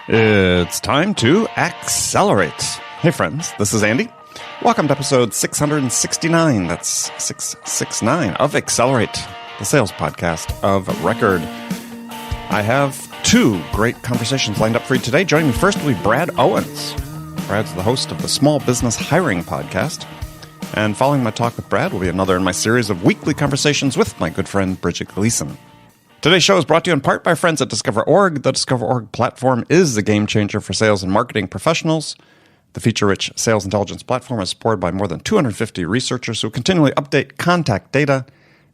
It's time to accelerate. Hey friends, this is Andy. Welcome to episode 669, that's 669 of Accelerate, the sales podcast of record. I have two great conversations lined up for you today. Joining me first will be Brad Owens. Brad's the host of the Small Business Hiring Podcast. And following my talk with Brad will be another in my series of weekly conversations with my good friend Bridget Gleason. Today's show is brought to you in part by our friends at Discover.org. The Discover.org platform is the game changer for sales and marketing professionals. The feature-rich sales intelligence platform is supported by more than 250 researchers who continually update contact data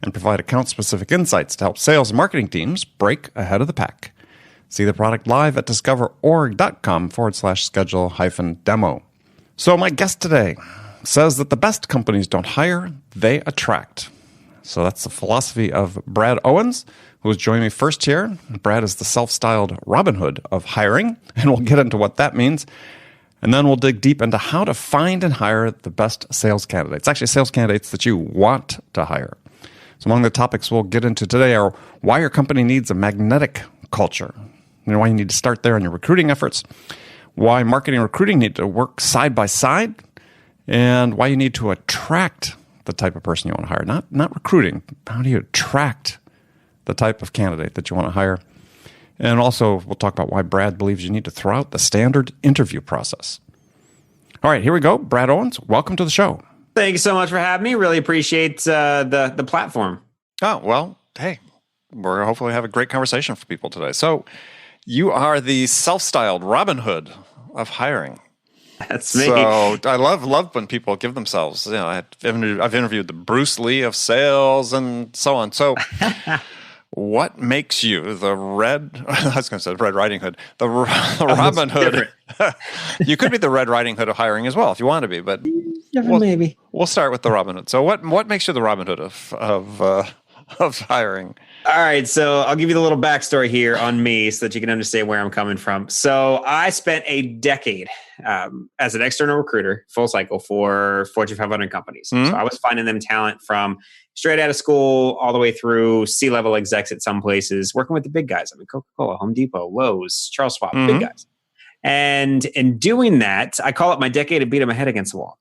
and provide account-specific insights to help sales and marketing teams break ahead of the pack. See the product live at discoverorg.com/schedule-demo. So my guest today says that the best companies don't hire, they attract. So that's the philosophy of Brad Owens, who is joining me first here. Brad is the self-styled Robin Hood of hiring, and we'll get into what that means. And then we'll dig deep into how to find and hire the best sales candidates, actually sales candidates that you want to hire. So among the topics we'll get into today are why your company needs a magnetic culture, why you need to start there in your recruiting efforts, why marketing and recruiting need to work side by side, and why you need to attract the type of person you want to hire. Not recruiting. How do you attract the type of candidate that you want to hire? And also, we'll talk about why Brad believes you need to throw out the standard interview process. All right, here we go. Brad Owens, welcome to the show. Thank you so much for having me. Really appreciate the platform. Oh, well, hey, we're going to hopefully have a great conversation for people today. So you are the self-styled Robin Hood of hiring. That's me. So I love when people give themselves, I've interviewed the Bruce Lee of sales and so on. So what makes you the Red Riding Hood, the Robin Hood? You could be the Red Riding Hood of hiring as well if you want to be, but maybe. We'll start with the Robin Hood. So what makes you the Robin Hood of hiring? All right, so I'll give you the little backstory here on me so that you can understand where I'm coming from. So I spent a decade as an external recruiter, full cycle for Fortune 500 companies. Mm-hmm. So I was finding them talent from straight out of school all the way through C-level execs at some places, working with the big guys. I mean, Coca-Cola, Home Depot, Lowe's, Charles Schwab, big guys. And in doing that, I call it my decade of beating my head against the wall.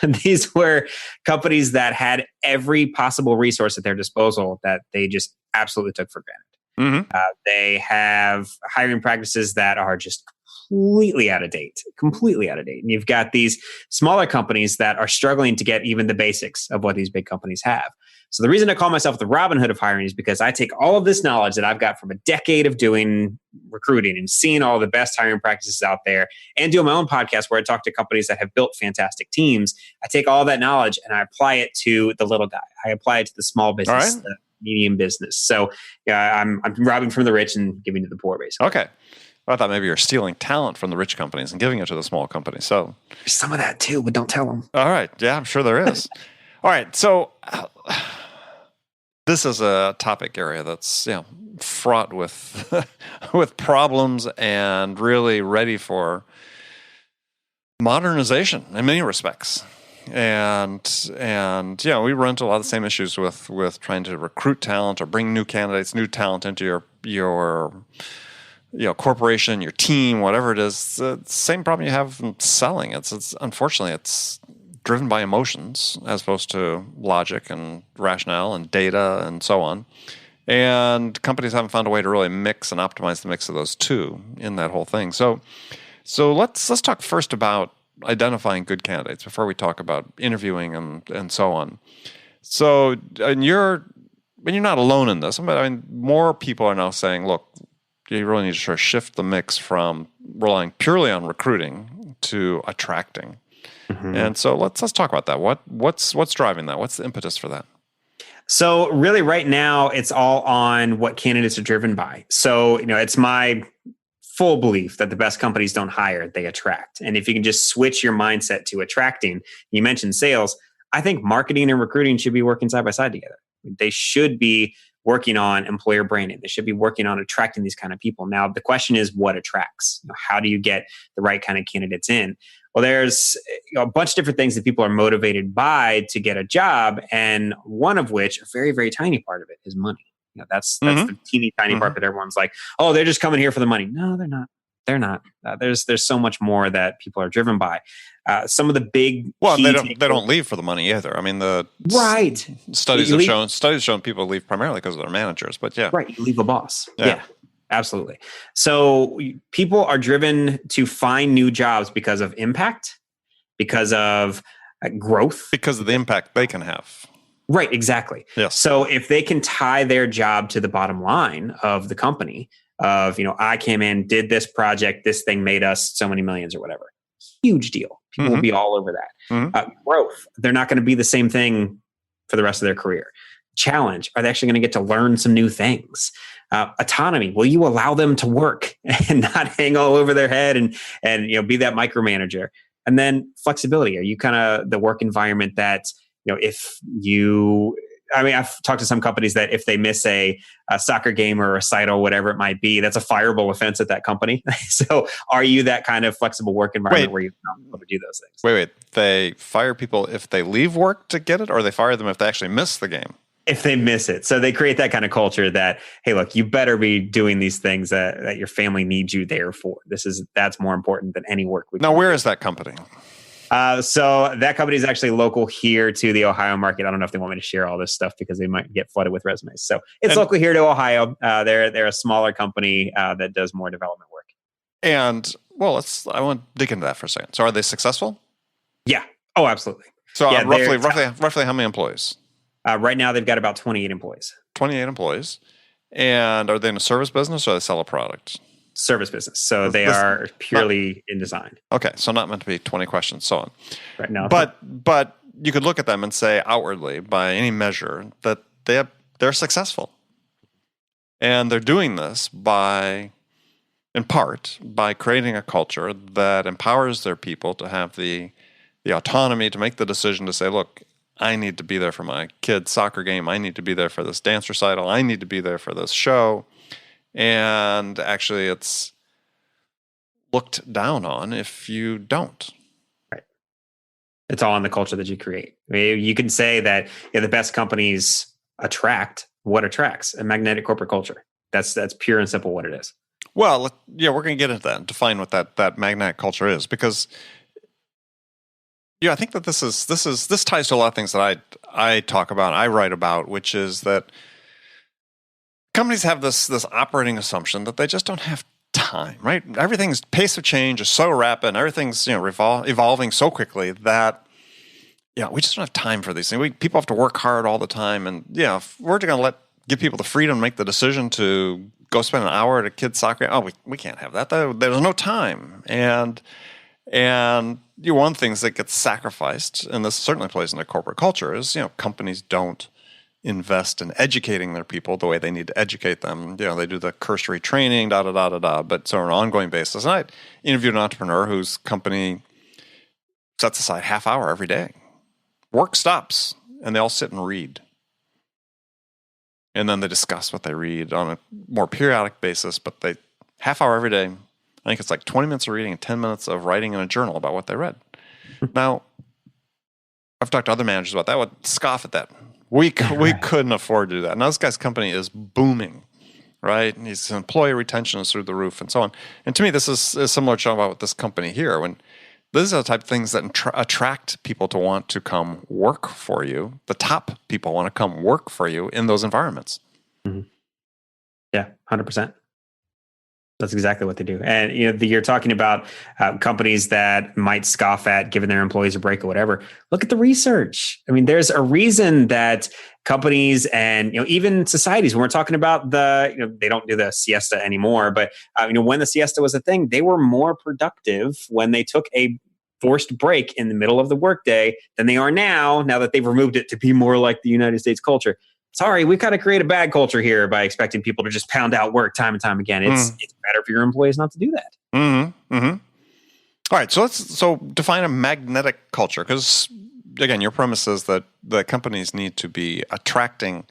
These were companies that had every possible resource at their disposal that they just absolutely took for granted. Mm-hmm. They have hiring practices that are just completely out of date. And you've got these smaller companies that are struggling to get even the basics of what these big companies have. So the reason I call myself the Robin Hood of hiring is because I take all of this knowledge that I've got from a decade of doing recruiting and seeing all the best hiring practices out there and doing my own podcast where I talk to companies that have built fantastic teams. I take all that knowledge and I apply it to the little guy. I apply it to the small business, the medium business. So I'm robbing from the rich and giving to the poor, basically. Okay. I thought maybe you're stealing talent from the rich companies and giving it to the small companies. So there's some of that too, but don't tell them. All right. Yeah, I'm sure there is. All right. So this is a topic area that's fraught with with problems and really ready for modernization in many respects. And we run into a lot of the same issues with trying to recruit talent or bring new candidates, new talent into your corporation, your team, whatever it is. The same problem you have in selling. It's unfortunately it's driven by emotions as opposed to logic and rationale and data and so on. And companies haven't found a way to really mix and optimize the mix of those two in that whole thing. So let's talk first about identifying good candidates before we talk about interviewing and so on. So you're not alone in this. I mean, more people are now saying, look, you really need to sort of shift the mix from relying purely on recruiting to attracting. Mm-hmm. And so let's talk about that. What's driving that? What's the impetus for that? So really right now it's all on what candidates are driven by. So, it's my full belief that the best companies don't hire, they attract. And if you can just switch your mindset to attracting, you mentioned sales, I think marketing and recruiting should be working side by side together. They should be working on employer branding. They should be working on attracting these kind of people. Now, the question is what attracts? How do you get the right kind of candidates in? Well, there's a bunch of different things that people are motivated by to get a job. And one of which, a very, very tiny part of it, is money. That's the teeny tiny part that everyone's like, oh, they're just coming here for the money. No, they're not. They're not. There's so much more that people are driven by. Some of the big they don't leave for the money either. I mean, the studies have shown people leave primarily because of their managers. But yeah, right. You leave a boss. Yeah, absolutely. So people are driven to find new jobs because of impact, because of growth, because of the impact they can have. Right. Exactly. Yes. So if they can tie their job to the bottom line of the company, of, I came in, did this project, this thing made us so many millions or whatever. Huge deal. People will be all over that. Growth. They're not going to be the same thing for the rest of their career. Challenge. Are they actually going to get to learn some new things? Autonomy. Will you allow them to work and not hang all over their head and be that micromanager? And then flexibility. Are you kind of the work environment that, I've talked to some companies that if they miss a soccer game or a recital, whatever it might be, that's a fireable offense at that company. So are you that kind of flexible work environment where you're not able to do those things? Wait. They fire people if they leave work to get it, or they fire them if they actually miss the game? If they miss it. So they create that kind of culture that, hey, look, you better be doing these things that your family needs you there for. That's more important than any work. Now, where is that company? So that company is actually local here to the Ohio market. I don't know if they want me to share all this stuff because they might get flooded with resumes. So it's local here to Ohio. They're a smaller company that does more development work. And I want to dig into that for a second. So are they successful? Yeah. Oh, absolutely. So roughly how many employees? Right now they've got about 28 employees. 28 employees. And are they in a service business or they sell a product? Service business. So they are purely in design. Okay. So not meant to be 20 questions, so on. Right now. But you could look at them and say outwardly, by any measure, that they're successful. And they're doing this in part by creating a culture that empowers their people to have the autonomy to make the decision to say, look, I need to be there for my kid's soccer game. I need to be there for this dance recital. I need to be there for this show. And actually, it's looked down on if you don't. Right. It's all in the culture that you create. I mean, you can say that the best companies attract what attracts a magnetic corporate culture. That's pure and simple what it is. Well, yeah, we're going to get into that and define what that magnetic culture is, because I think that this ties to a lot of things that I talk about, I write about, which is that companies have this operating assumption that they just don't have time, right? Everything's pace of change is so rapid, and everything's evolving so quickly that we just don't have time for these things. People have to work hard all the time, and if we're going to give people the freedom to make the decision to go spend an hour at a kid's soccer game, we can't have that. There's no time, and one of the things that gets sacrificed, and this certainly plays into corporate culture, is companies don't invest in educating their people the way they need to educate them. They do the cursory training, but so on an ongoing basis. And I interviewed an entrepreneur whose company sets aside half hour every day. Work stops, and they all sit and read. And then they discuss what they read on a more periodic basis, but they half hour every day. I think it's like 20 minutes of reading and 10 minutes of writing in a journal about what they read. Now, I've talked to other managers about that, would scoff at that. We couldn't afford to do that. Now, this guy's company is booming, right? And his employee retention is through the roof and so on. And to me, this is similar to about this company here. When these are the type of things that attract people to want to come work for you. The top people want to come work for you in those environments. Mm-hmm. Yeah, 100%. That's exactly what they do. And you're talking about companies that might scoff at giving their employees a break or whatever. Look at the research. I mean, there's a reason that companies and even societies, when we're talking about they don't do the siesta anymore, but when the siesta was a thing, they were more productive when they took a forced break in the middle of the workday than they are now that they've removed it to be more like the United States culture. Sorry, we've got to create a bad culture here by expecting people to just pound out work time and time again. It's better for your employees not to do that. Mm-hmm. Mm-hmm. All right, so define a magnetic culture, because again, your premise is that the companies need to be attracting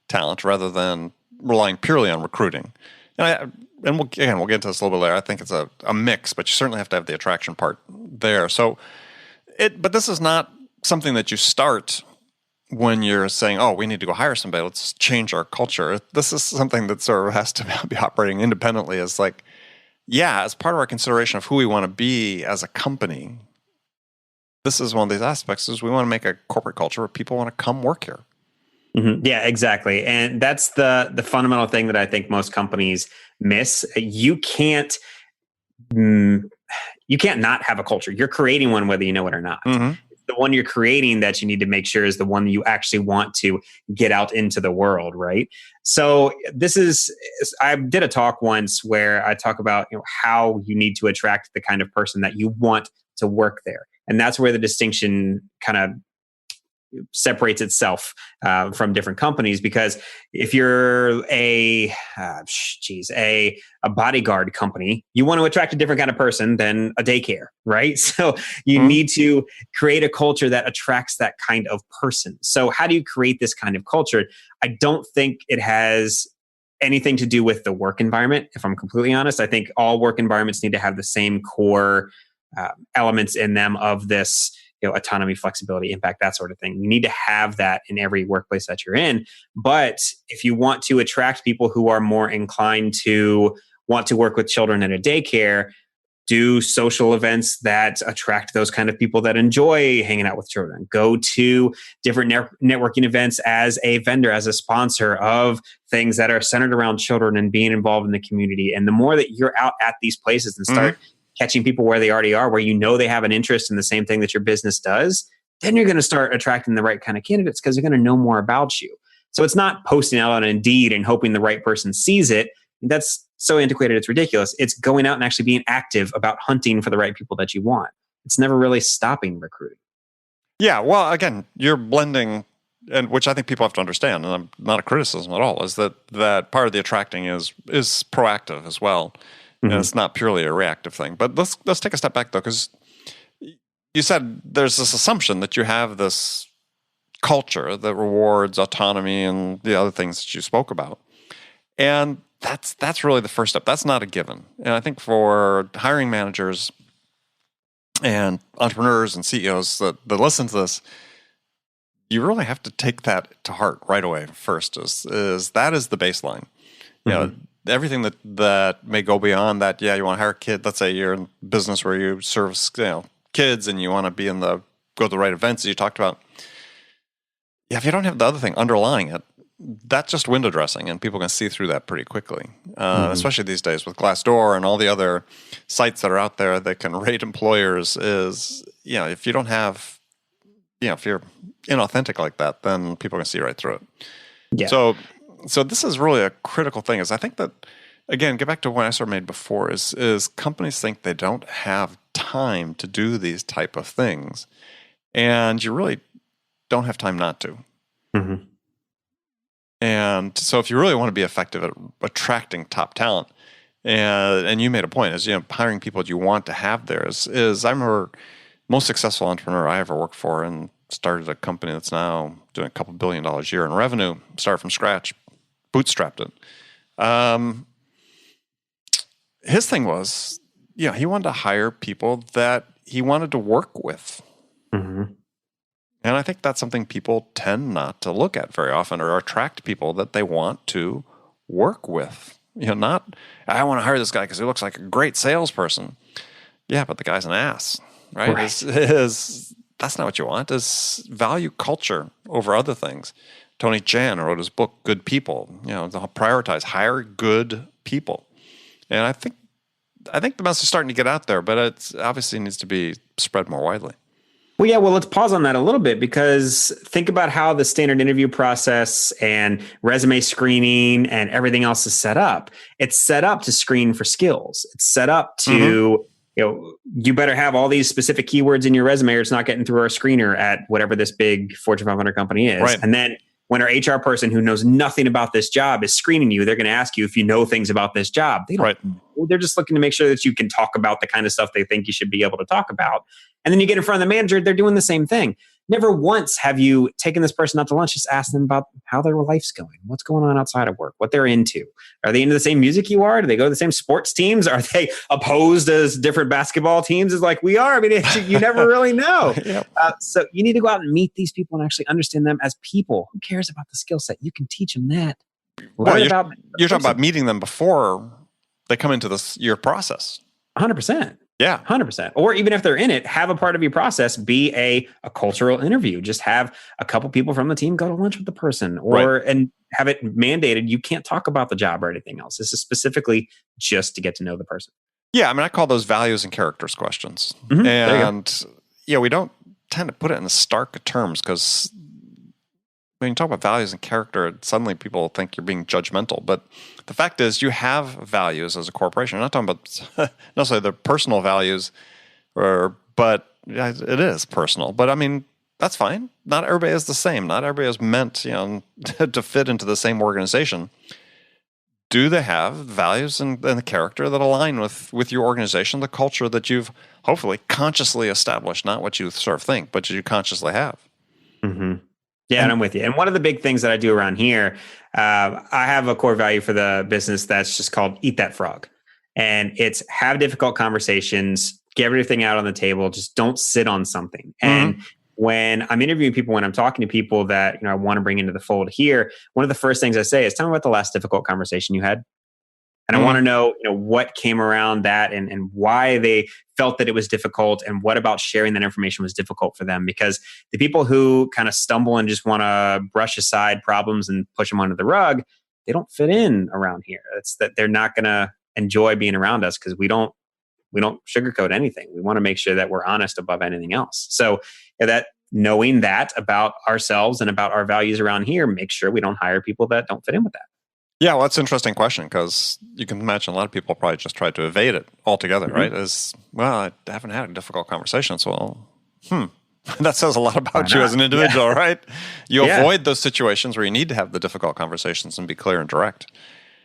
talent rather than relying purely on recruiting. And we'll get into this a little bit later. I think it's a mix, but you certainly have to have the attraction part there. But this is not something that you start when you're saying, oh, we need to go hire somebody, let's change our culture. This is something that sort of has to be operating independently. It's like, yeah, as part of our consideration of who we want to be as a company, this is one of these aspects is we want to make a corporate culture where people want to come work here. Mm-hmm. Yeah, exactly. And that's the fundamental thing that I think most companies miss. You can't not have a culture. You're creating one whether you know it or not. Mm-hmm. The one you're creating that you need to make sure is the one you actually want to get out into the world, right? So I did a talk once where I talk about how you need to attract the kind of person that you want to work there. And that's where the distinction kind of separates itself from different companies, because if you're a bodyguard company, you want to attract a different kind of person than a daycare, right? So you need to create a culture that attracts that kind of person. So how do you create this kind of culture? I don't think it has anything to do with the work environment. If I'm completely honest, I think all work environments need to have the same core elements in them of this autonomy, flexibility, impact, that sort of thing. You need to have that in every workplace that you're in. But if you want to attract people who are more inclined to want to work with children at a daycare, do social events that attract those kind of people that enjoy hanging out with children. Go to different networking events as a vendor, as a sponsor of things that are centered around children and being involved in the community. And the more that you're out at these places and start catching people where they already are, where they have an interest in the same thing that your business does, then you're going to start attracting the right kind of candidates because they're going to know more about you. So it's not posting out on Indeed and hoping the right person sees it. That's so antiquated, it's ridiculous. It's going out and actually being active about hunting for the right people that you want. It's never really stopping recruiting. Yeah, well, again, you're blending, and which I think people have to understand, and I'm not a criticism at all, is that part of the attracting is proactive as well. And it's not purely a reactive thing. But let's take a step back, though, because you said there's this assumption that you have this culture that rewards autonomy and the other things that you spoke about. And that's really the first step. That's not a given. And I think for hiring managers and entrepreneurs and CEOs that listen to this, you really have to take that to heart right away first, is that is the baseline. You know, everything that may go beyond that, you want to hire a kid. Let's say you're in business where you serve kids and you want to go to the right events that you talked about. Yeah, if you don't have the other thing underlying it, that's just window dressing, and people can see through that pretty quickly. Especially these days with Glassdoor and all the other sites that are out there that can rate employers. If you don't have, if you're inauthentic like that, then people can see right through it. Yeah. So this is really a critical thing. Is I think that, again, get back to what I sort of made before, is companies think they don't have time to do these type of things, and you really don't have time not to. And so if you really want to be effective at attracting top talent, and you made a point, is hiring people that you want to have there is I remember most successful entrepreneur I ever worked for and started a company that's now doing a couple $1 billion a year in revenue, started from scratch, bootstrapped it. His thing was, he wanted to hire people that he wanted to work with. And I think that's something people tend not to look at very often, or attract people that they want to work with. Not, I want to hire this guy because he looks like a great salesperson. Yeah, but the guy's an ass, right? That's not what you want. Is value culture over other things. Tony Chan wrote his book, Good People. Prioritize, hire good people. And I think the message is starting to get out there, but it obviously needs to be spread more widely. Well, yeah, let's pause on that a little bit, because think about how the standard interview process and resume screening and everything else is set up. It's set up to screen for skills. It's set up to, you better have all these specific keywords in your resume or it's not getting through our screener at whatever this big Fortune 500 company is. Right. And then when our HR person who knows nothing about this job is screening you, they're going to ask you if you know things about this job. They don't know. They're just looking to make sure that you can talk about the kind of stuff they think you should be able to talk about. And then you get in front of the manager, they're doing the same thing. Never once have you taken this person out to lunch, just asked them about how their life's going, what's going on outside of work, what they're into. Are they into the same music you are? Do they go to the same sports teams? Are they opposed as different basketball teams as like we are? I mean, you never really know. Yep. So you need to go out and meet these people and actually understand them as people. Who cares about the skill set? You can teach them that. Well, you're talking about meeting them before they come into your process. 100%. Yeah. 100%. Or even if they're in it, have a part of your process be a cultural interview. Just have a couple people from the team go to lunch with the person and have it mandated. You can't talk about the job or anything else. This is specifically just to get to know the person. Yeah. I mean, I call those values and characters questions. Mm-hmm. And we don't tend to put it in the stark terms because when you talk about values and character, suddenly people think you're being judgmental. But the fact is, you have values as a corporation. I'm not talking about necessarily the personal values, but yeah, it is personal. But I mean, that's fine. Not everybody is the same. Not everybody is meant, to fit into the same organization. Do they have values and the character that align with your organization, the culture that you've hopefully consciously established? Not what you sort of think, but you consciously have. Mm-hmm. Yeah, and I'm with you. And one of the big things that I do around here, I have a core value for the business that's just called Eat That Frog. And it's have difficult conversations, get everything out on the table, just don't sit on something. Mm-hmm. And when I'm interviewing people, when I'm talking to people that I want to bring into the fold here, one of the first things I say is, tell me about the last difficult conversation you had. And I want to know, what came around that and why they felt that it was difficult and what about sharing that information was difficult for them. Because the people who kind of stumble and just want to brush aside problems and push them under the rug, they don't fit in around here. It's that they're not going to enjoy being around us because we don't sugarcoat anything. We want to make sure that we're honest above anything else. So that knowing that about ourselves and about our values around here, make sure we don't hire people that don't fit in with that. Yeah, well, that's an interesting question because you can imagine a lot of people probably just try to evade it altogether, right? I haven't had a difficult conversation, so, that says a lot about you as an individual, right? You avoid those situations where you need to have the difficult conversations and be clear and direct.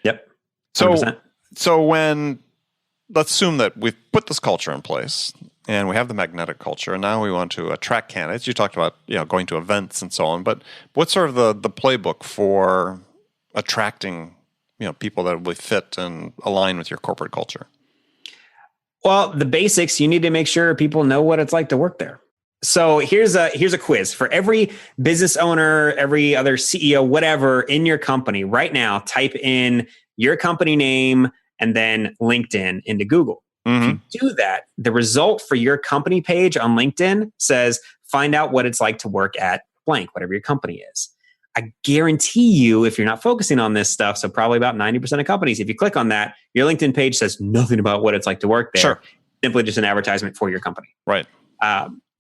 Yep. 100%. So let's assume that we've put this culture in place and we have the magnetic culture, and now we want to attract candidates. You talked about going to events and so on, but what's sort of the playbook for attracting people that will fit and align with your corporate culture? Well, the basics, you need to make sure people know what it's like to work there. So here's a quiz for every business owner, every other CEO, whatever in your company right now. Type in your company name and then LinkedIn into Google. Mm-hmm. If you do that, the result for your company page on LinkedIn says, find out what it's like to work at blank, whatever your company is. I guarantee you, if you're not focusing on this stuff, so probably about 90% of companies, if you click on that, your LinkedIn page says nothing about what it's like to work there. Sure. Simply just an advertisement for your company. Right.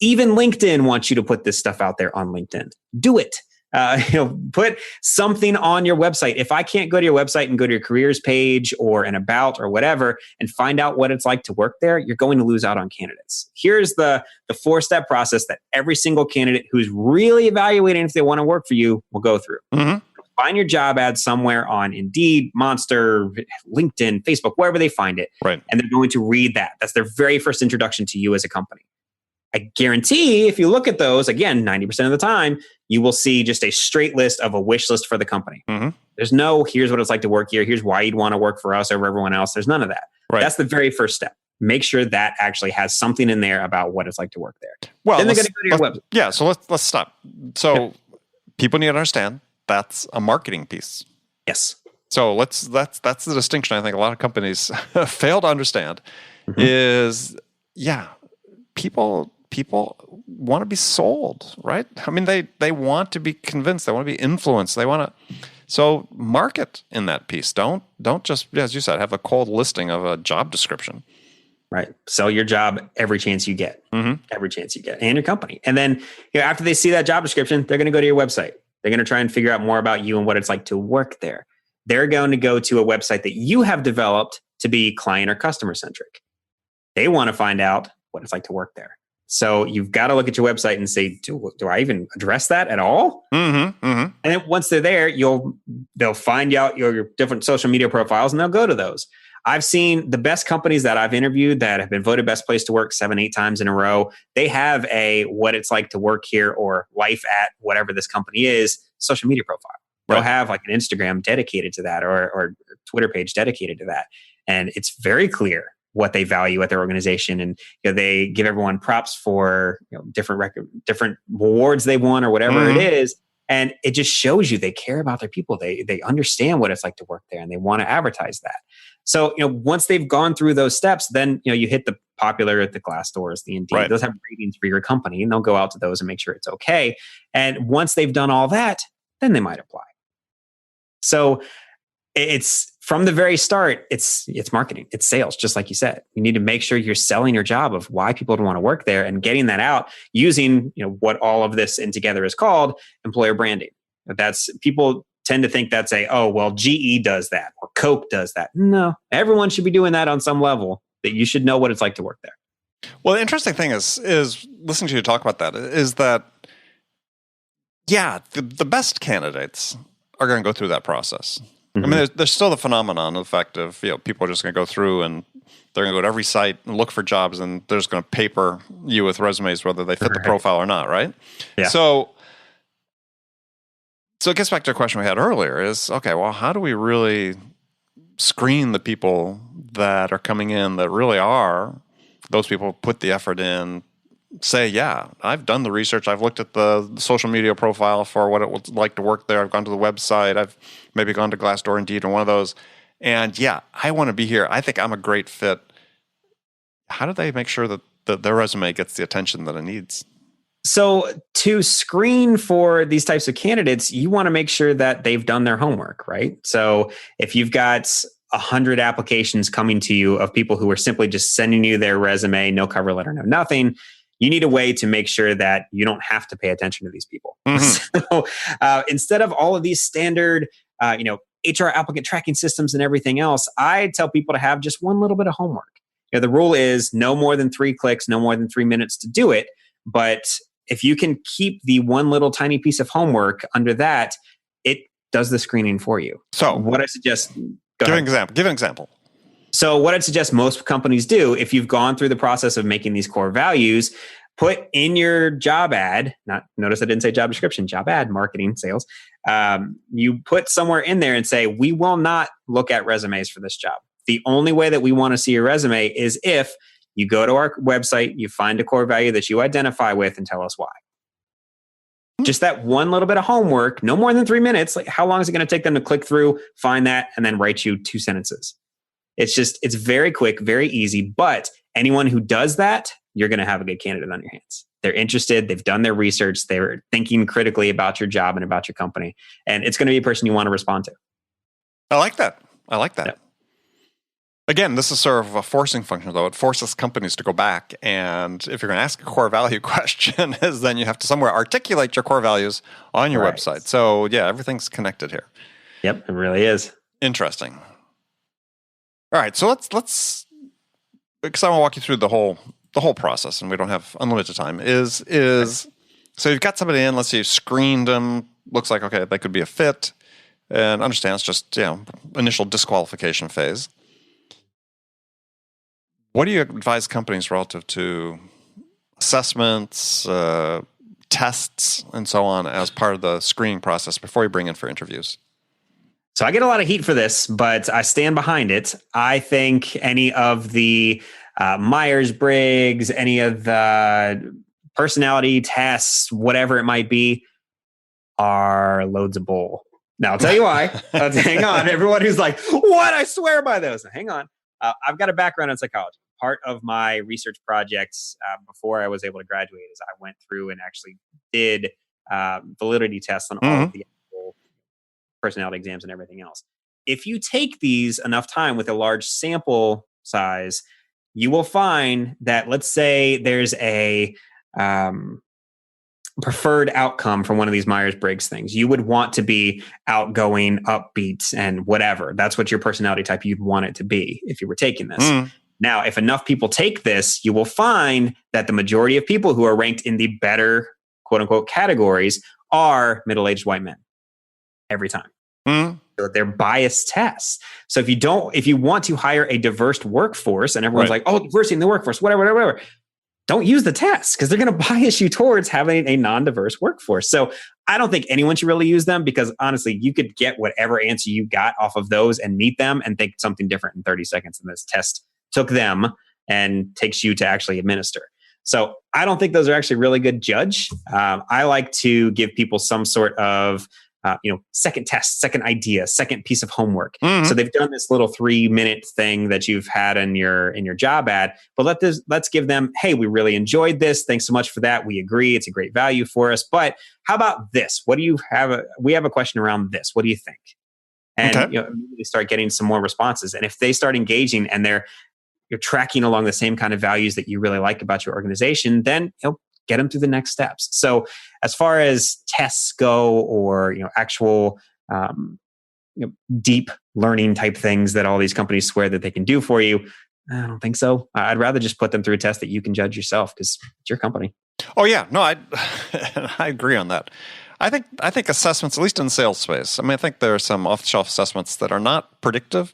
Even LinkedIn wants you to put this stuff out there on LinkedIn. Do it. Put something on your website. If I can't go to your website and go to your careers page or an about or whatever and find out what it's like to work there, you're going to lose out on candidates. Here's the 4-step process that every single candidate who's really evaluating if they want to work for you will go through. Mm-hmm. Find your job ad somewhere on Indeed, Monster, LinkedIn, Facebook, wherever they find it. Right. And they're going to read that. That's their very first introduction to you as a company. I guarantee if you look at those, again, 90% of the time, you will see just a straight list of a wish list for the company. Mm-hmm. There's no, here's what it's like to work here. Here's why you'd want to work for us over everyone else. There's none of that. Right. That's the very first step. Make sure that actually has something in there about what it's like to work there. Well, then they're going to go to your website. Yeah, so let's stop. So people need to understand that's a marketing piece. Yes. So that's the distinction I think a lot of companies fail to understand is, people want to be sold, right? I mean, they want to be convinced. They want to be influenced. They want to. So market in that piece. Don't just, as you said, have a cold listing of a job description. Right. Sell your job every chance you get. Mm-hmm. Every chance you get, and your company. And then after they see that job description, they're going to go to your website. They're going to try and figure out more about you and what it's like to work there. They're going to go to a website that you have developed to be client or customer centric. They want to find out what it's like to work there. So you've got to look at your website and say, do I even address that at all? Mm-hmm, mm-hmm. And then once they're there, they'll find out your different social media profiles and they'll go to those. I've seen the best companies that I've interviewed that have been voted best place to work 7-8 times in a row. They have a what it's like to work here or life at whatever this company is social media profile. They'll have like an Instagram dedicated to that or Twitter page dedicated to that. And it's very clear what they value at their organization. And they give everyone props for different awards they won or whatever it is. And it just shows you they care about their people. They understand what it's like to work there and they want to advertise that. So, once they've gone through those steps, then, you hit the popular at the Glassdoors, the Indeed. Those have ratings for your company and they'll go out to those and make sure it's okay. And once they've done all that, then they might apply. So it's from the very start, it's marketing, it's sales, just like you said. You need to make sure you're selling your job of why people don't want to work there and getting that out using, what all of this in together is called employer branding. That's people tend to think that's GE does that or Coke does that. No, everyone should be doing that on some level, that you should know what it's like to work there. Well, the interesting thing is listening to you talk about that is that, the best candidates are going to go through that process. I mean, there's still the phenomenon of the fact of, people are just going to go through and they're going to go to every site and look for jobs and they're just going to paper you with resumes, whether they fit the profile or not, right? Yeah. So it gets back to a question we had earlier is, okay, well, how do we really screen the people that are coming in that really are those people who put the effort in, say, I've done the research. I've looked at the social media profile for what it would like to work there. I've gone to the website. I've maybe gone to Glassdoor, Indeed, or one of those. And I want to be here. I think I'm a great fit. How do they make sure that their resume gets the attention that it needs? So to screen for these types of candidates, you want to make sure that they've done their homework, right? So if you've got 100 applications coming to you of people who are simply just sending you their resume, no cover letter, no nothing, you need a way to make sure that you don't have to pay attention to these people. So instead of all of these standard, HR applicant tracking systems and everything else, I tell people to have just one little bit of homework. The rule is no more than 3 clicks, no more than 3 minutes to do it. But if you can keep the one little tiny piece of homework under that, it does the screening for you. So what I suggest, give an example. So what I'd suggest most companies do, if you've gone through the process of making these core values, put in your job ad, notice I didn't say job description, job ad, marketing, sales. You put somewhere in there and say, we will not look at resumes for this job. The only way that we want to see your resume is if you go to our website, you find a core value that you identify with and tell us why. Just that one little bit of homework, no more than 3 minutes. Like, how long is it going to take them to click through, find that, and then write you 2 sentences? It's very quick, very easy. But anyone who does that, you're going to have a good candidate on your hands. They're interested. They've done their research. They're thinking critically about your job and about your company. And it's going to be a person you want to respond to. I like that. Yep. Again, this is sort of a forcing function, though. It forces companies to go back. And if you're going to ask a core value question, is then you have to somewhere articulate your core values on your website. So, everything's connected here. Yep, it really is. Interesting. All right, so let's because I want to walk you through the whole process, and we don't have unlimited time. Is so you've got somebody in. Let's say you've screened them. Looks like okay, they could be a fit, and understand it's just initial disqualification phase. What do you advise companies relative to assessments, tests, and so on as part of the screening process before you bring in for interviews? So I get a lot of heat for this, but I stand behind it. I think any of the Myers-Briggs, any of the personality tests, whatever it might be, are loads of bull. Now, I'll tell you why. Hang on. Everyone who's like, what? I swear by those. Hang on. I've got a background in psychology. Part of my research projects before I was able to graduate is I went through and actually did validity tests on all of the personality exams and everything else. If you take these enough time with a large sample size, you will find that, let's say there's a preferred outcome from one of these Myers-Briggs things. You would want to be outgoing, upbeat, and whatever. That's what your personality type you'd want it to be if you were taking this. Now, if enough people take this, you will find that the majority of people who are ranked in the better, quote unquote, categories are middle-aged white men. Every time. So they're biased tests. So if you want to hire a diverse workforce and everyone's like, oh, diversity in the workforce, whatever, don't use the tests because they're going to bias you towards having a non-diverse workforce. So I don't think anyone should really use them because honestly, you could get whatever answer you got off of those and meet them and think something different in 30 seconds. And this test took them and takes you to actually administer. So I don't think those are actually really good judge. I like to give people some sort of second test, second idea, second piece of homework. Mm-hmm. So they've done this little 3-minute thing that you've had in your job ad, but let's give them, hey, we really enjoyed this. Thanks so much for that. We agree. It's a great value for us. But how about this? What do you have? We have a question around this. What do you think? And immediately start getting some more responses. And if they start engaging and you're tracking along the same kind of values that you really like about your organization, then get them through the next steps. So as far as tests go or actual deep learning type things that all these companies swear that they can do for you, I don't think so. I'd rather just put them through a test that you can judge yourself because it's your company. Oh yeah, no, I agree on that. I think assessments, at least in the sales space, I think there are some off-the-shelf assessments that are not predictive.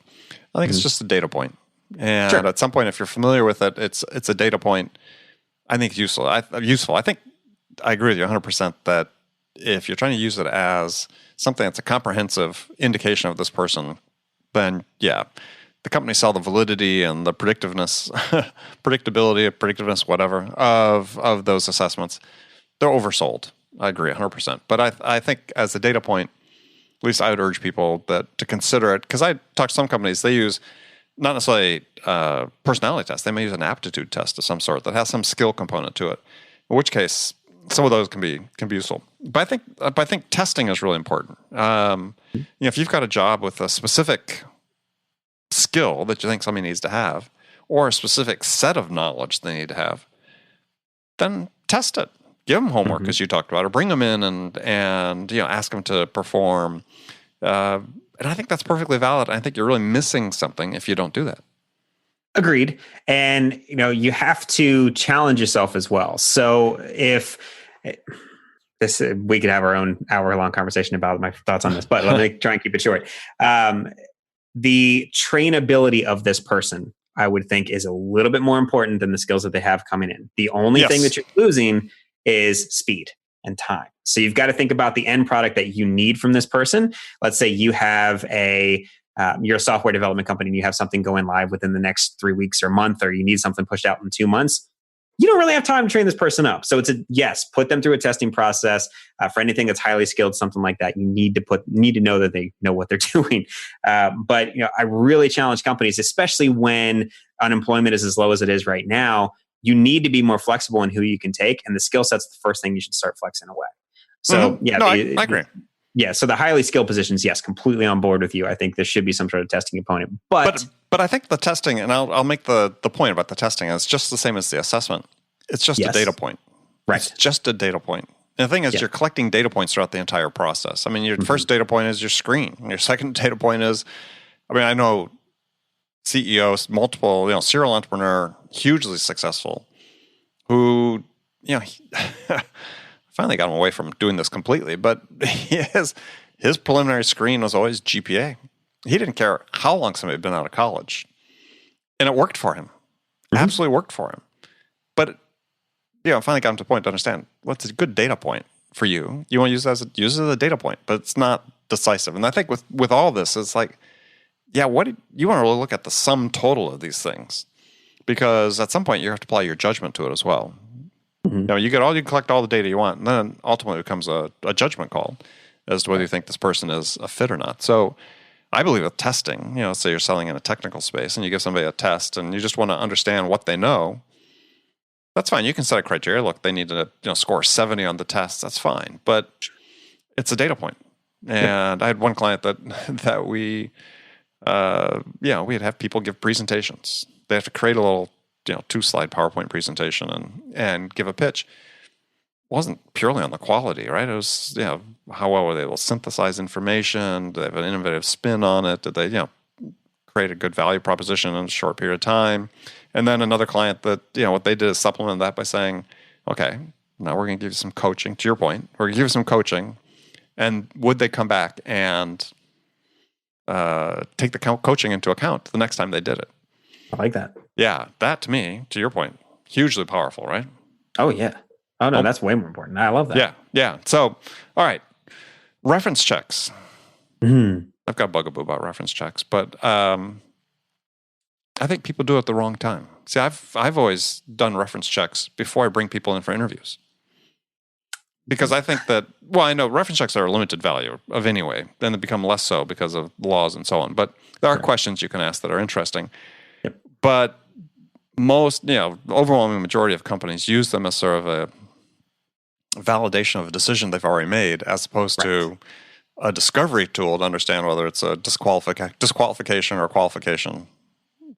I think it's just a data point. And at some point, if you're familiar with it, it's a data point. I think it's useful. I think I agree with you 100% that if you're trying to use it as something that's a comprehensive indication of this person, then the companies saw the validity and the predictability, whatever, of those assessments. They're oversold. I agree 100%. But I think as a data point, at least I would urge people to consider it, because I talk to some companies, they use not necessarily a personality test. They may use an aptitude test of some sort that has some skill component to it. In which case, some of those can be useful. But I think testing is really important. If you've got a job with a specific skill that you think somebody needs to have, or a specific set of knowledge they need to have, then test it. Give them homework, as you talked about, or bring them in and ask them to perform. And I think that's perfectly valid. I think you're really missing something if you don't do that. Agreed. And, you have to challenge yourself as well. So if we could have our own hour-long conversation about my thoughts on this, but let me try and keep it short. The trainability of this person, I would think, is a little bit more important than the skills that they have coming in. The only thing that you're losing is speed and time. So you've got to think about the end product that you need from this person. Let's say you have you're a software development company and you have something going live within the next 3 weeks or a month, or you need something pushed out in 2 months. You don't really have time to train this person up. So it's put them through a testing process for anything that's highly skilled, something like that. You need to know that they know what they're doing. But I really challenge companies, especially when unemployment is as low as it is right now. You need to be more flexible in who you can take, and the skill set's the first thing you should start flexing away. So I agree. Yeah, so the highly skilled positions, yes, completely on board with you. I think there should be some sort of testing component. But I think the testing, and I'll make the point about the testing, it's just the same as the assessment. It's just a data point. Right. It's just a data point. And the thing is, you're collecting data points throughout the entire process. Your first data point is your screen. Your second data point is, I know CEOs, multiple, serial entrepreneur, hugely successful, who, finally got him away from doing this completely, but his preliminary screen was always GPA. He didn't care how long somebody had been out of college. And it worked for him. Absolutely worked for him. But, finally got him to the point to understand what's a good data point for you. You want to use it as a data point, but it's not decisive. And I think with all this, it's like, you want to really look at the sum total of these things, because at some point you have to apply your judgment to it as well. You collect all the data you want, and then ultimately it becomes a judgment call as to whether you think this person is a fit or not. So I believe with testing, say you're selling in a technical space and you give somebody a test and you just want to understand what they know, that's fine. You can set a criteria. Look, they need to score 70 on the test. That's fine. But it's a data point. And I had one client that we we'd have people give presentations. They have to create a little 2-slide PowerPoint presentation and give a pitch. It wasn't purely on the quality, right? It was, how well were they able to synthesize information? Do they have an innovative spin on it? Did they, create a good value proposition in a short period of time? And then another client that, what they did is supplement that by saying, okay, now we're going to give you some coaching. To your point, we're going to give you some coaching. And would they come back and take the coaching into account the next time they did it. I like that. Yeah, that to me, to your point, hugely powerful, right? Oh, yeah. Oh, no, that's way more important. I love that. Yeah, yeah. So, all right, reference checks. Mm-hmm. I've got a bugaboo about reference checks, but I think people do it at the wrong time. See, I've always done reference checks before I bring people in for interviews. Because I think that, well, I know reference checks are a limited value of anyway, then they become less so because of laws and so on. But there are questions you can ask that are interesting. Yep. But most, overwhelming majority of companies use them as sort of a validation of a decision they've already made, as opposed to a discovery tool to understand whether it's a disqualification or qualification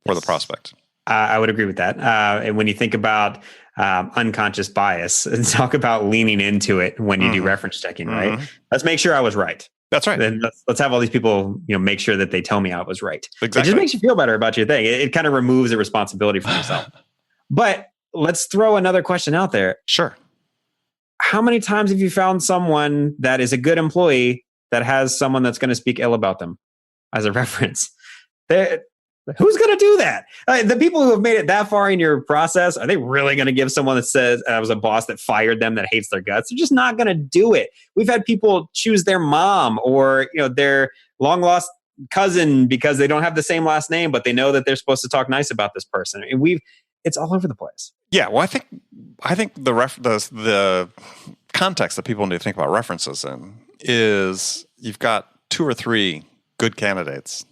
for the prospect. I would agree with that. And when you think about unconscious bias and talk about leaning into it when you do reference checking, right? Let's make sure I was right. That's right. Then let's have all these people, make sure that they tell me I was right. Exactly. It just makes you feel better about your thing. It kind of removes the responsibility from yourself. But let's throw another question out there. Sure. How many times have you found someone that is a good employee that has someone that's going to speak ill about them as a reference? Who's going to do that? The people who have made it that far in your process, are they really going to give someone that says, I was a boss that fired them that hates their guts? They're just not going to do it. We've had people choose their mom or their long lost cousin because they don't have the same last name, but they know that they're supposed to talk nice about this person. And it's all over the place. Yeah, well, I think the context that people need to think about references in is you've got 2 or 3 good candidates.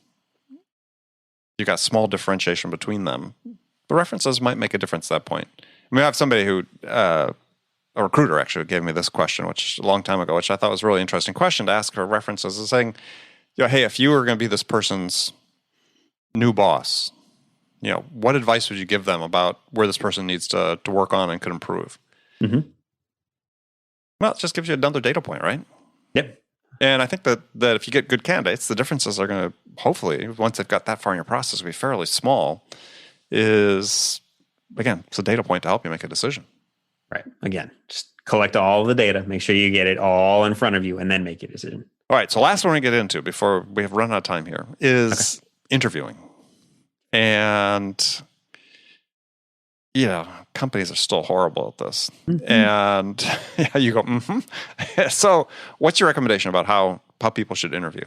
You've got small differentiation between them. The references might make a difference at that point. I mean, I have somebody who, a recruiter actually gave me this question, which a long time ago, which I thought was a really interesting question to ask for references, is saying, hey, if you were going to be this person's new boss, what advice would you give them about where this person needs to work on and could improve? Mm-hmm. Well, it just gives you another data point, right? Yep. And I think that if you get good candidates, the differences are going to, hopefully, once they've got that far in your process, be fairly small. Again, it's a data point to help you make a decision. Right. Again, just collect all the data, make sure you get it all in front of you, and then make a decision. All right. So last one we get into before we have run out of time here is interviewing. And companies are still horrible at this. Mm-hmm. And you go, mm-hmm. So what's your recommendation about how people should interview?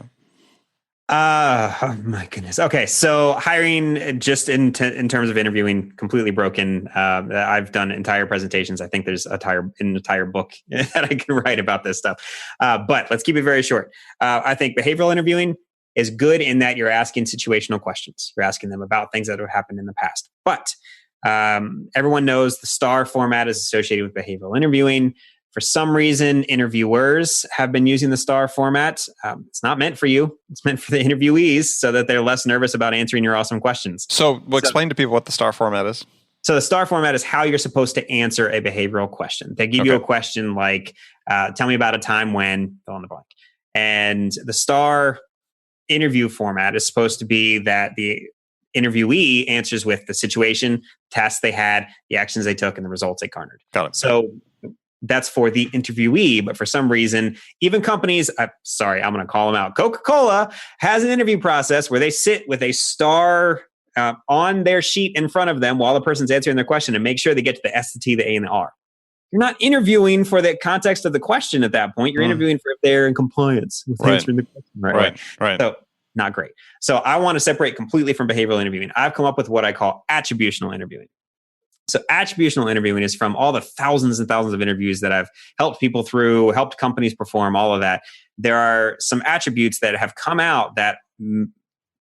Oh my goodness. Okay. So hiring just in terms of interviewing, completely broken. I've done entire presentations. I think there's an entire book that I can write about this stuff. But let's keep it very short. I think behavioral interviewing is good in that you're asking situational questions. You're asking them about things that have happened in the past. But everyone knows the STAR format is associated with behavioral interviewing. For some reason, interviewers have been using the STAR format. It's not meant for you. It's meant for the interviewees so that they're less nervous about answering your awesome questions. So explain to people what the STAR format is. So the STAR format is how you're supposed to answer a behavioral question. They give you a question like, tell me about a time when, fill in the blank. And the STAR interview format is supposed to be that the interviewee answers with the situation, tasks they had, the actions they took, and the results they garnered. Got it. So that's for the interviewee, but for some reason, even companies, I'm going to call them out. Coca-Cola has an interview process where they sit with a star on their sheet in front of them while the person's answering their question and make sure they get to the S, the T, the A, and the R. You're not interviewing for the context of the question at that point. You're interviewing for if they're in compliance with answering the question. Right. So not great. So I want to separate completely from behavioral interviewing. I've come up with what I call attributional interviewing. So attributional interviewing is from all the thousands and thousands of interviews that I've helped people through, helped companies perform, all of that. There are some attributes that have come out that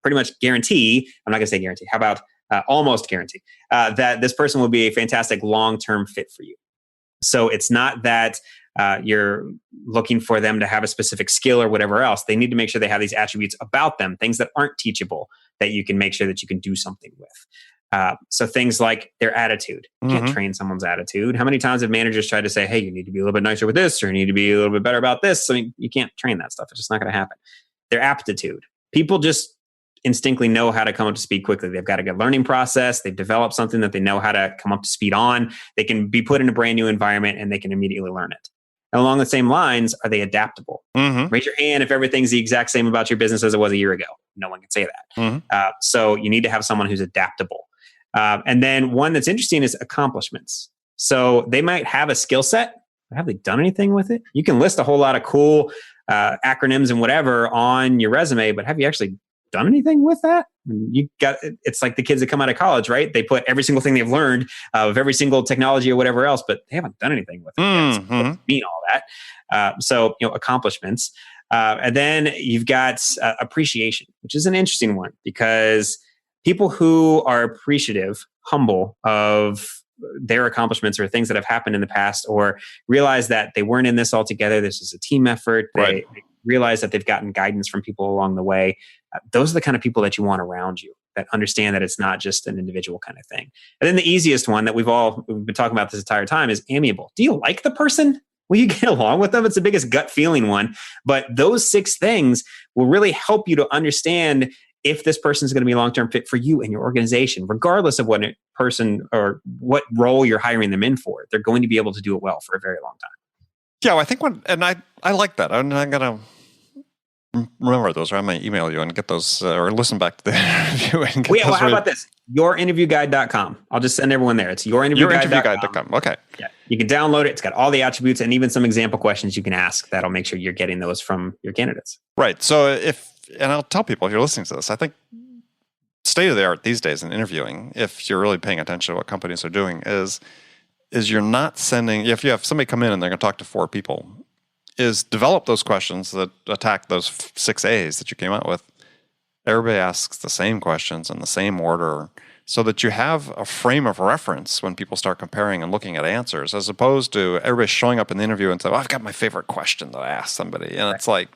pretty much guarantee, I'm not going to say guarantee, how about almost guarantee, that this person will be a fantastic long-term fit for you. So it's not that you're looking for them to have a specific skill or whatever else. They need to make sure they have these attributes about them, things that aren't teachable, that you can make sure that you can do something with. So things like their attitude. You can't train someone's attitude. How many times have managers tried to say, hey, you need to be a little bit nicer with this, or you need to be a little bit better about this? I mean, you can't train that stuff. It's just not going to happen. Their aptitude. People just instinctively know how to come up to speed quickly. They've got a good learning process. They've developed something that they know how to come up to speed on. They can be put in a brand new environment and they can immediately learn it. And along the same lines, are they adaptable? Raise your hand if everything's the exact same about your business as it was a year ago. no one can say that. Mm-hmm. So you need to have someone who's adaptable. And then one that's interesting is accomplishments. So they might have a skill set, but have they done anything with it? You can list a whole lot of cool acronyms and whatever on your resume, but have you actually done anything with that? It's like the kids that come out of college, right? They put every single thing they've learned of every single technology or whatever else, but they haven't done anything with it yet. So it doesn't mean all that. So accomplishments. And then you've got appreciation, which is an interesting one because people who are appreciative, humble of their accomplishments or things that have happened in the past, or realize that they weren't in this all together. This is a team effort. They realize that they've gotten guidance from people along the way. Those are the kind of people that you want around you that understand that it's not just an individual kind of thing. And then the easiest one that we've been talking about this entire time is amiable. Do you like the person? Will you get along with them? It's the biggest gut feeling one. But those 6 things will really help you to understand if this person is going to be a long-term fit for you and your organization, regardless of what person or what role you're hiring them in for. They're going to be able to do it well for a very long time. Yeah, well, I think I like that. I'm going to remember those, or I might email you and get those, or listen back to the interview. And get how about this? Yourinterviewguide.com. I'll just send everyone there. It's yourinterviewguide.com. Okay. Yeah, you can download it. It's got all the attributes and even some example questions you can ask. That'll make sure you're getting those from your candidates. Right. So and I'll tell people if you're listening to this, I think state of the art these days in interviewing, if you're really paying attention to what companies are doing, is you're not sending, if you have somebody come in and they're going to talk to 4 people, is develop those questions that attack those 6 A's that you came out with. Everybody asks the same questions in the same order so that you have a frame of reference when people start comparing and looking at answers, as opposed to everybody showing up in the interview and say, I've got my favorite question that I asked somebody. And it's like,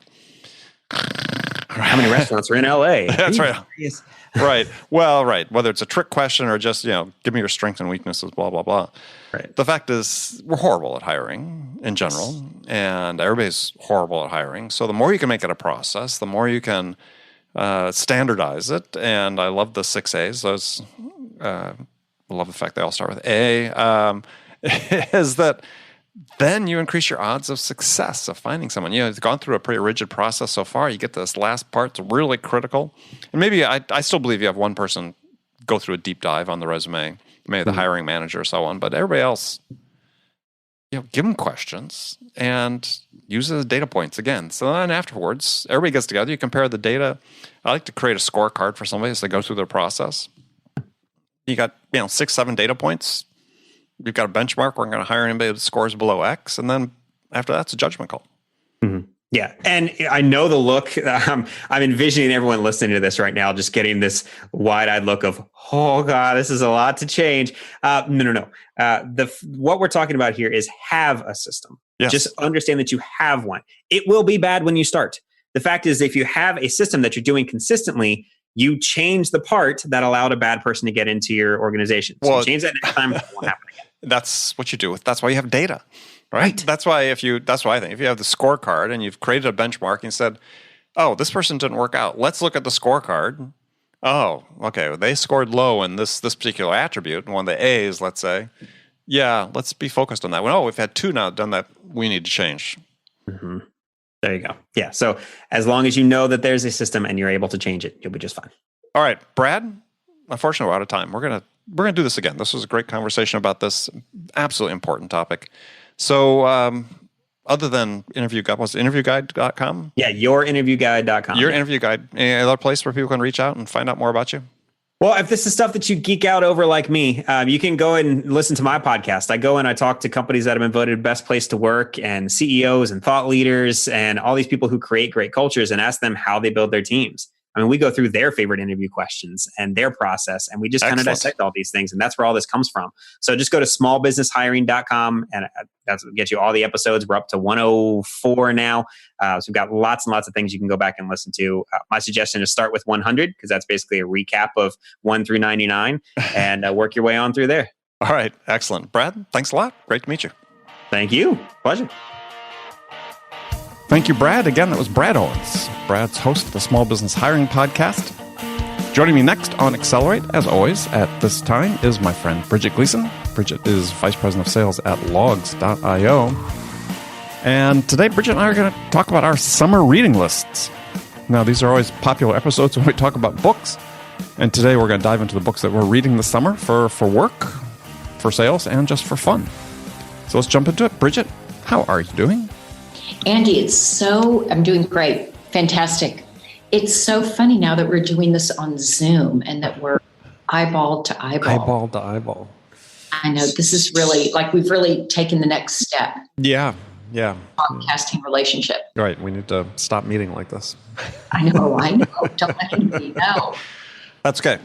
how many restaurants are in LA? That's right. Right. Well, right. Whether it's a trick question or just, give me your strengths and weaknesses, blah, blah, blah. Right. The fact is we're horrible at hiring in general, and everybody's horrible at hiring. So the more you can make it a process, the more you can standardize it. And I love the 6 A's. Those, I love the fact they all start with A, is that then you increase your odds of success of finding someone. It's gone through a pretty rigid process so far. You get this last part, it's really critical. And maybe I still believe you have one person go through a deep dive on the resume, maybe the hiring manager or so on, but everybody else, give them questions and use it as data points again. So then afterwards, everybody gets together, you compare the data. I like to create a scorecard for somebody as they go through their process. You got, 6, 7 data points. You've got a benchmark. We're going to hire anybody that scores below X. And then after that, it's a judgment call. Mm-hmm. Yeah. And I know the look. I'm envisioning everyone listening to this right now, just getting this wide-eyed look of, oh, God, this is a lot to change. No. What we're talking about here is have a system. Yes. Just understand that you have one. It will be bad when you start. The fact is, if you have a system that you're doing consistently, you change the part that allowed a bad person to get into your organization. So change that next time, it won't happen again. That's what you do. That's why you have data, right? That's why I think if you have the scorecard and you've created a benchmark and said, oh, this person didn't work out. Let's look at the scorecard. Oh, okay. They scored low in this particular attribute. And one of the A's, let's say, yeah, let's be focused on that one. Oh, we've had 2 now done that. We need to change. Mm-hmm. There you go. Yeah. So as long as you know that there's a system and you're able to change it, you'll be just fine. All right, Brad, unfortunately, we're out of time. We're gonna do this again. This was a great conversation about this absolutely important topic. So other than interviewguide.com? Yeah, yourinterviewguide.com. Your interview guide. Any other place where people can reach out and find out more about you? Well, if this is stuff that you geek out over like me, you can go and listen to my podcast. I go and I talk to companies that have been voted best place to work and CEOs and thought leaders and all these people who create great cultures and ask them how they build their teams. I mean, we go through their favorite interview questions and their process, and we just kind of dissect all these things. And that's where all this comes from. So just go to smallbusinesshiring.com, and that's what gets you all the episodes. We're up to 104 now. So we've got lots and lots of things you can go back and listen to. My suggestion is start with 100, because that's basically a recap of 1 through 99, and work your way on through there. All right. Excellent. Brad, thanks a lot. Great to meet you. Thank you. Pleasure. Thank you, Brad. Again, that was Brad Owens. Brad's host of the Small Business Hiring Podcast. Joining me next on Accelerate, as always, at this time is my friend Bridget Gleason. Bridget is Vice President of Sales at logs.io. And today, Bridget and I are going to talk about our summer reading lists. Now, these are always popular episodes when we talk about books. And today we're going to dive into the books that we're reading this summer for work, for sales, and just for fun. So let's jump into it. Bridget, how are you doing? Andy, I'm doing great. Fantastic. It's so funny now that we're doing this on Zoom and that we're eyeball to eyeball. Eyeball to eyeball. I know. This is really, we've really taken the next step. Yeah. Podcasting relationship. Right. We need to stop meeting like this. I know. Don't let anybody know. That's okay.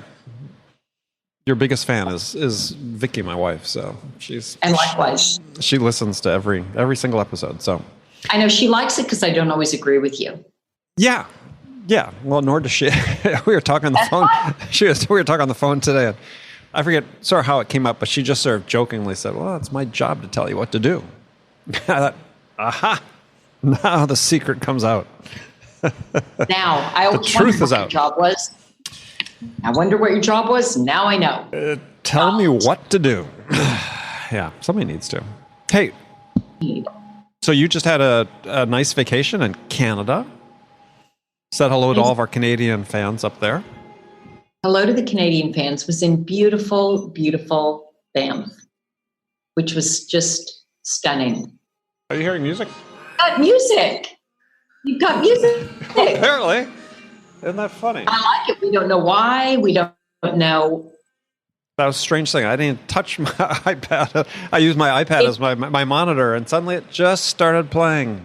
Your biggest fan is Vicky, my wife. So and likewise. She listens to every single episode. So I know she likes it because I don't always agree with you. Yeah. Well, nor does she. We were talking on the phone. We were talking on the phone today. And I forget sort of how it came up, but she just sort of jokingly said, "Well, it's my job to tell you what to do." I thought, aha! Now the secret comes out. Now I always wondered what your job was. I wonder what your job was. Now I know. Tell me what to do. Yeah, somebody needs to. Hey, so you just had a nice vacation in Canada. Said hello to all of our Canadian fans up there. Hello to the Canadian fans. Was in beautiful, beautiful Banff, which was just stunning. Are you hearing music? Got music. You've got music. Apparently. Isn't that funny? I like it. We don't know why. We don't know. That was a strange thing. I didn't touch my iPad. I used my iPad as my monitor, and suddenly it just started playing.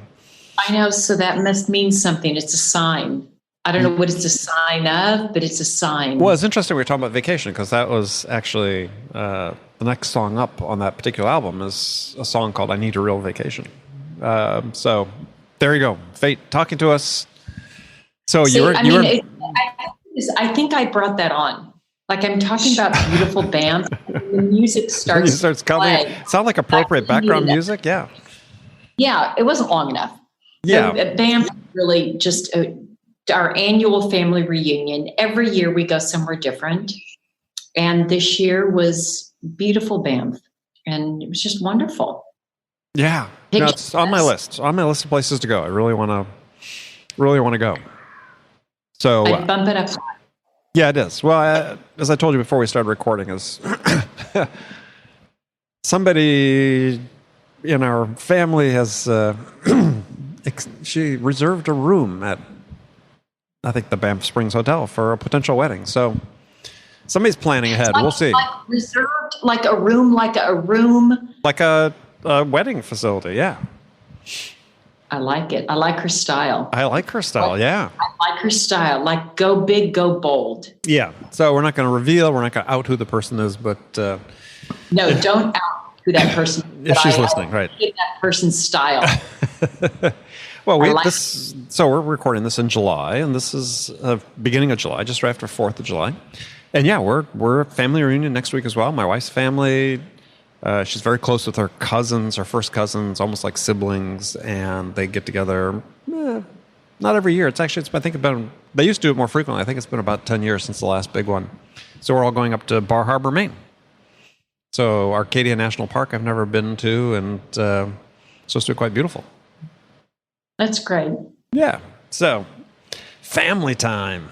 I know. So that must mean something. It's a sign. I don't know what it's a sign of, but it's a sign. Well, it's interesting we were talking about vacation because that was actually the next song up on that particular album is a song called I Need a Real Vacation. So there you go. Fate talking to us. So I think I brought that on. I'm talking about beautiful Banff. The music starts coming. It sounds like appropriate background music. Yeah. Yeah, it wasn't long enough. Yeah. So, Banff really just our annual family reunion. Every year we go somewhere different. And this year was beautiful Banff. And it was just wonderful. Yeah. No, it's on my list. On my list of places to go. I really want to go. So I bump it up. Yeah, it is. Well, as I told you before we started recording, is somebody in our family has she reserved a room at I think the Banff Springs Hotel for a potential wedding. So somebody's planning ahead. We'll see. Reserved like a room. Like a wedding facility. Yeah. I like it. I like her style. Yeah. I like her style. Like, go big, go bold. Yeah. So we're not going to reveal. We're not going to out who the person is, but... no, don't out who that person is. If she's listening, right. That person's style. Well, so we're recording this in July, and this is beginning of July, just right after 4th of July. And yeah, we're a family reunion next week as well. My wife's family... she's very close with her cousins, her first cousins, almost like siblings, and they get together not every year. I think they used to do it more frequently. I think it's been about 10 years since the last big one. So we're all going up to Bar Harbor, Maine. So Arcadia National Park I've never been to, and supposed to be quite beautiful. That's great. Yeah. So family time.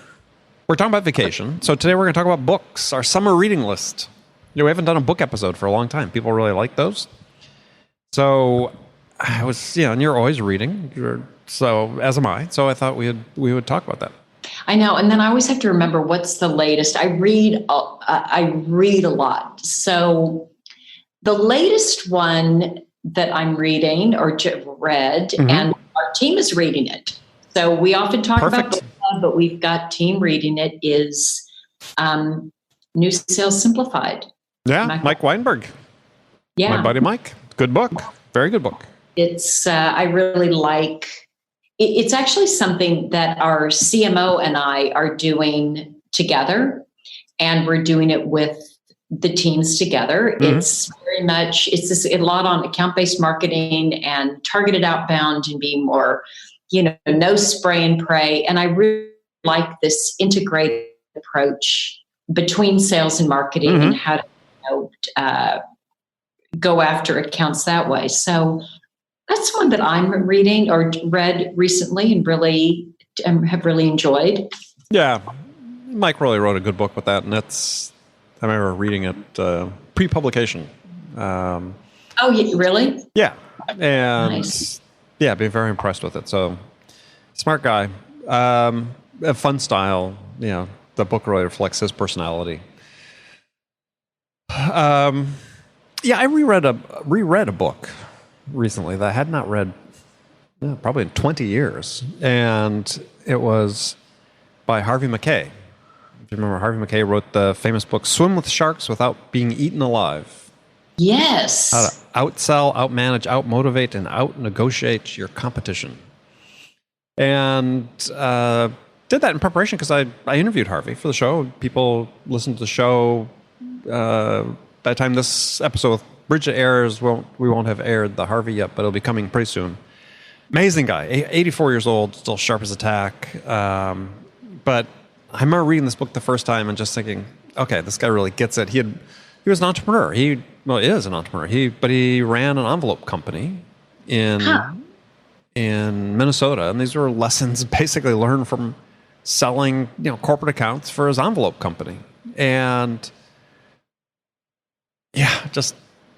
We're talking about vacation. So today we're going to talk about books, our summer reading list. We haven't done a book episode for a long time. People really like those. So I was, and you're always reading. So as am I. So I thought we would talk about that. I know. And then I always have to remember what's the latest. I read a lot. So the latest one that I'm reading or read, mm-hmm. and our team is reading it. So we often talk about book club, but we've got team reading it, is New Sales Simplified. Yeah, Mike Weinberg. Yeah. My buddy Mike. Good book. Very good book. It's, I really like, it's actually something that our CMO and I are doing together, and we're doing it with the teams together. Mm-hmm. It's very much, a lot on account-based marketing and targeted outbound and being more, no spray and pray. And I really like this integrated approach between sales and marketing, mm-hmm. and how to go after accounts that way. So that's one that I'm reading or read recently and really have really enjoyed. Yeah, Mike really wrote a good book with that, and I remember reading it pre-publication. Oh, really? Yeah, and Nice. yeah, being very impressed with it. So, smart guy, a fun style. The book really reflects his personality. Yeah, I reread a book recently that I had not read probably in 20 years, and it was by Harvey Mackay. If you remember, Harvey Mackay wrote the famous book "Swim with Sharks Without Being Eaten Alive." Yes. How to outsell, outmanage, outmotivate, and outnegotiate your competition. And did that in preparation because I interviewed Harvey for the show. People listened to the show. By the time this episode with Bridget airs, we won't have aired the Harvey yet, but it'll be coming pretty soon. Amazing guy, 84 years old, still sharp as a tack. But I remember reading this book the first time and just thinking, okay, this guy really gets it. He was an entrepreneur. He is an entrepreneur. But he ran an envelope company in Minnesota, and these were lessons basically learned from selling corporate accounts for his envelope company. And yeah, just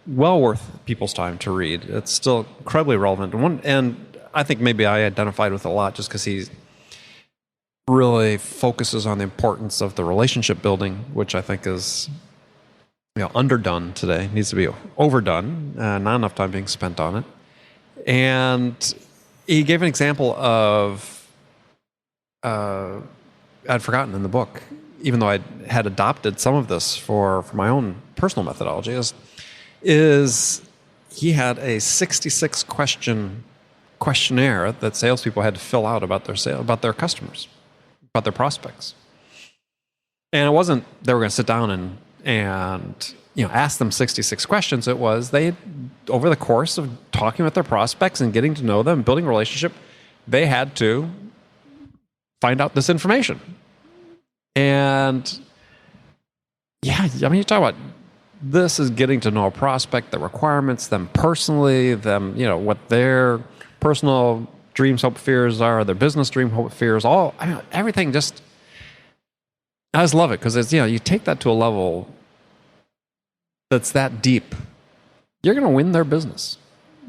well worth people's time to read. It's still incredibly relevant. And I think maybe I identified with it a lot just because he really focuses on the importance of the relationship building, which I think is underdone today. It needs to be overdone. Not enough time being spent on it. And he gave an example of I'd forgotten in the book, even though I had adopted some of this for my own personal methodology, is he had a 66 questionnaire that salespeople had to fill out about about their customers, about their prospects. And it wasn't they were going to sit down and ask them 66 questions. It was they, over the course of talking with their prospects and getting to know them, building a relationship, they had to find out this information. And yeah, I mean, you talk about this is getting to know a prospect, the requirements, them personally, them, what their personal dreams, hope, fears are, their business dream, hope, fears, everything. Just, I just love it because it's, you take that to a level that's that deep. You're going to win their business.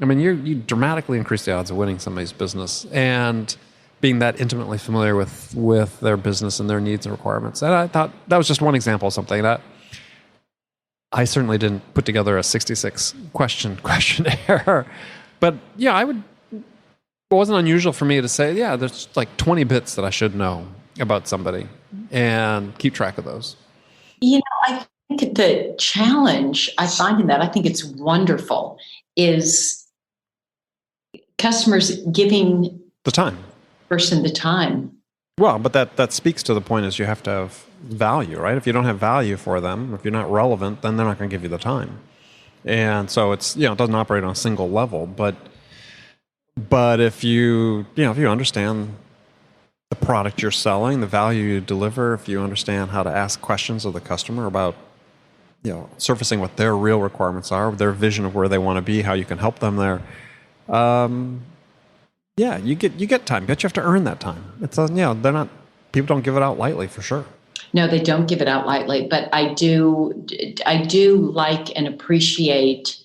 I mean, you dramatically increase the odds of winning somebody's business and being that intimately familiar with their business and their needs and requirements. And I thought that was just one example of something that I certainly didn't put together a 66 questionnaire. But it wasn't unusual for me to say, there's like 20 bits that I should know about somebody and keep track of those. I think the challenge I find in that, I think it's wonderful, is customers giving the time. Person the time. Well, but that speaks to the point is you have to have value, right? If you don't have value for them, if you're not relevant, then they're not going to give you the time. And so it's, it doesn't operate on a single level, but if you understand the product you're selling, the value you deliver, if you understand how to ask questions of the customer about, surfacing what their real requirements are, their vision of where they want to be, how you can help them there. You get time, but you have to earn that time. It's people don't give it out lightly for sure. No, they don't give it out lightly, but I do like and appreciate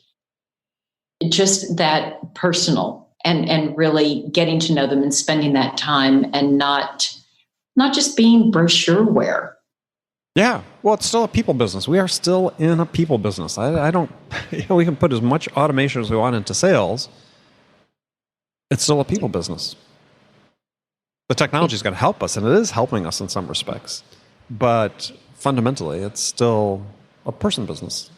just that personal and really getting to know them and spending that time and not just being brochureware. Yeah, well, it's still a people business. We are still in a people business. I don't, we can put as much automation as we want into sales. It's still a people business. The technology is going to help us, and it is helping us in some respects. But fundamentally, it's still a person business.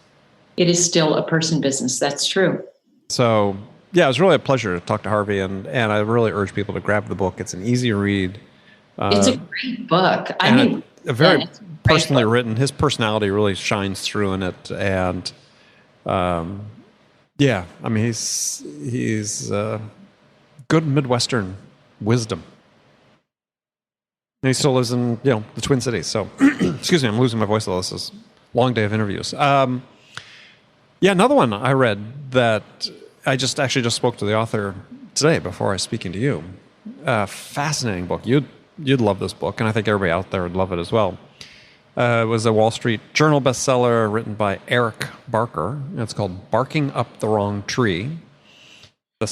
It is still a person business. That's true. So, yeah, it was really a pleasure to talk to Harvey, and I really urge people to grab the book. It's an easy read. It's a great book. A very personally written. His personality really shines through in it, and he's good Midwestern wisdom. And he still lives in the Twin Cities. So, excuse me, I'm losing my voice. This is a long day of interviews. Another one I read that I just spoke to the author today before I was speaking to you. fascinating book. You'd love this book, and I think everybody out there would love it as well. It was a Wall Street Journal bestseller written by Eric Barker. It's called Barking Up the Wrong Tree.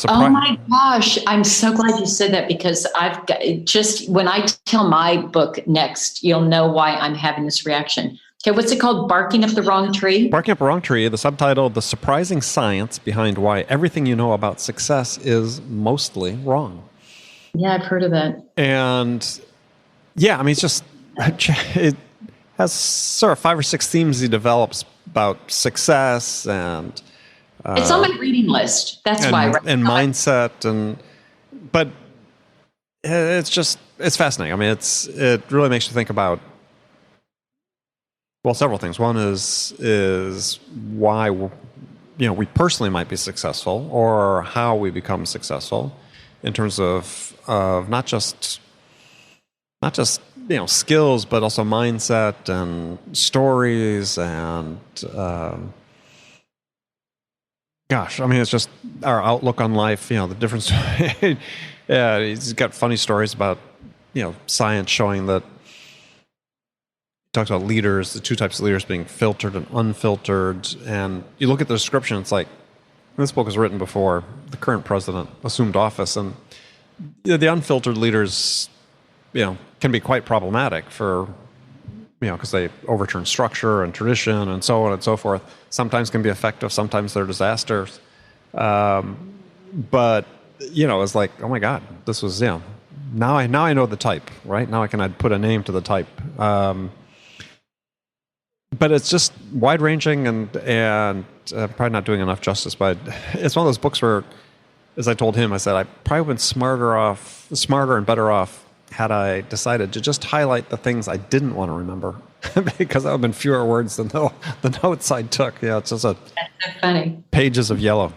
Oh my gosh, I'm so glad you said that, because I've got, just when I tell my book next, you'll know why I'm having this reaction. Okay, what's it called? Barking Up the Wrong Tree? Barking Up the Wrong Tree, the subtitle, The Surprising Science Behind Why Everything You Know About Success is Mostly Wrong. Yeah, I've heard of that. And yeah, I mean, it has sort of 5 or 6 themes he develops about success and... it's on my reading list. That's why. And mindset, but it's fascinating. I mean, it really makes you think about, well, several things. One is why we personally might be successful, or how we become successful in terms of not just skills, but also mindset and stories and. Gosh, I mean, it's just our outlook on life, the difference. Yeah, he's got funny stories about, science showing that, he talks about leaders, the 2 types of leaders being filtered and unfiltered. And you look at the description, it's like, this book was written before the current president assumed office. And the unfiltered leaders, can be quite problematic for, because they overturn structure and tradition and so on and so forth. Sometimes can be effective, sometimes they're disasters. But, it's like, oh my God, this was, now I know the type, right? Now I can put a name to the type. But it's just wide-ranging and probably not doing enough justice. But it's one of those books where, as I told him, I said, I probably would have been smarter and better off had I decided to just highlight the things I didn't want to remember, because that would have been fewer words than the notes I took. Yeah, it's just That's so funny. Pages of yellow.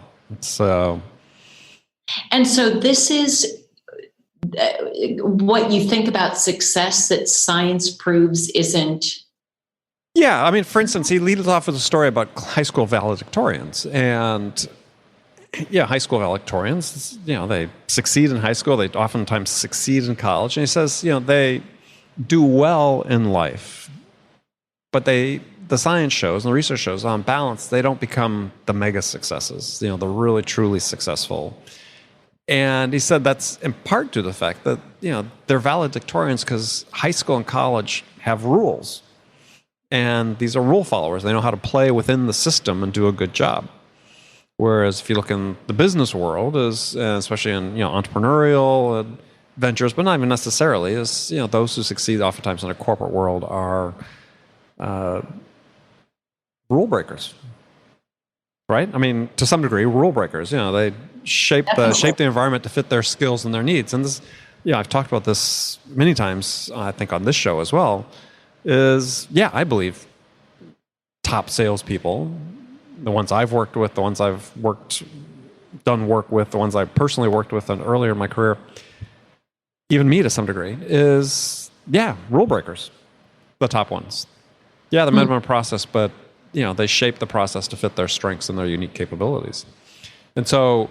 And so this is what you think about success that science proves isn't. Yeah, I mean, for instance, he leads off with a story about high school valedictorians. And yeah, high school valedictorians, they succeed in high school. They oftentimes succeed in college. And he says, they do well in life, but the science shows and the research shows, on balance, they don't become the mega successes, the really, truly successful. And he said that's in part due to the fact that, they're valedictorians because high school and college have rules. And these are rule followers. They know how to play within the system and do a good job. Whereas if you look in the business world, especially in entrepreneurial ventures, but not even necessarily, those who succeed oftentimes in a corporate world are rule breakers, right? I mean, to some degree, rule breakers. They shape the environment to fit their skills and their needs. And this, I've talked about this many times. I think on this show as well. I believe top salespeople, the ones I've worked with, the ones I've done work with, the ones I personally worked with earlier in my career, even me to some degree, rule breakers, the top ones. Yeah, the Enablement process, but they shape the process to fit their strengths and their unique capabilities. And so,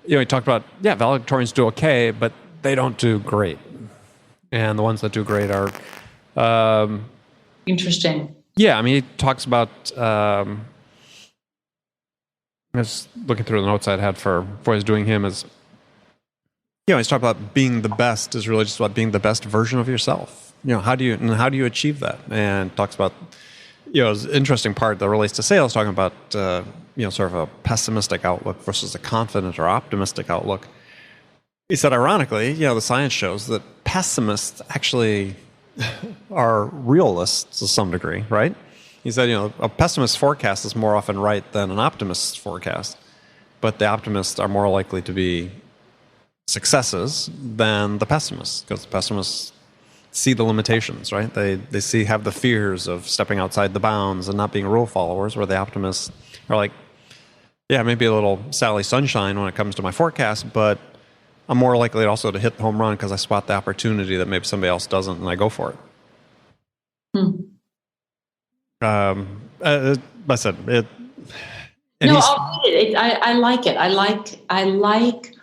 he talked about, valedictorians do okay, but they don't do great. And the ones that do great are... Interesting. Yeah, I mean, he talks about... I was looking through the notes I'd had for I was doing him is, he's talking about being the best is really just about being the best version of yourself. How do you achieve that? And talks about, it's an interesting part that relates to sales, talking about, sort of a pessimistic outlook versus a confident or optimistic outlook. He said, ironically, the science shows that pessimists actually are realists to some degree, right? He said, a pessimist's forecast is more often right than an optimist's forecast, but the optimists are more likely to be successes than the pessimists, because the pessimists see the limitations, right? They have the fears of stepping outside the bounds and not being rule followers, where the optimists are like, maybe a little Sally Sunshine when it comes to my forecast, but I'm more likely also to hit the home run because I spot the opportunity that maybe somebody else doesn't, and I go for it. I said it. No, I'll read it. I like it. I like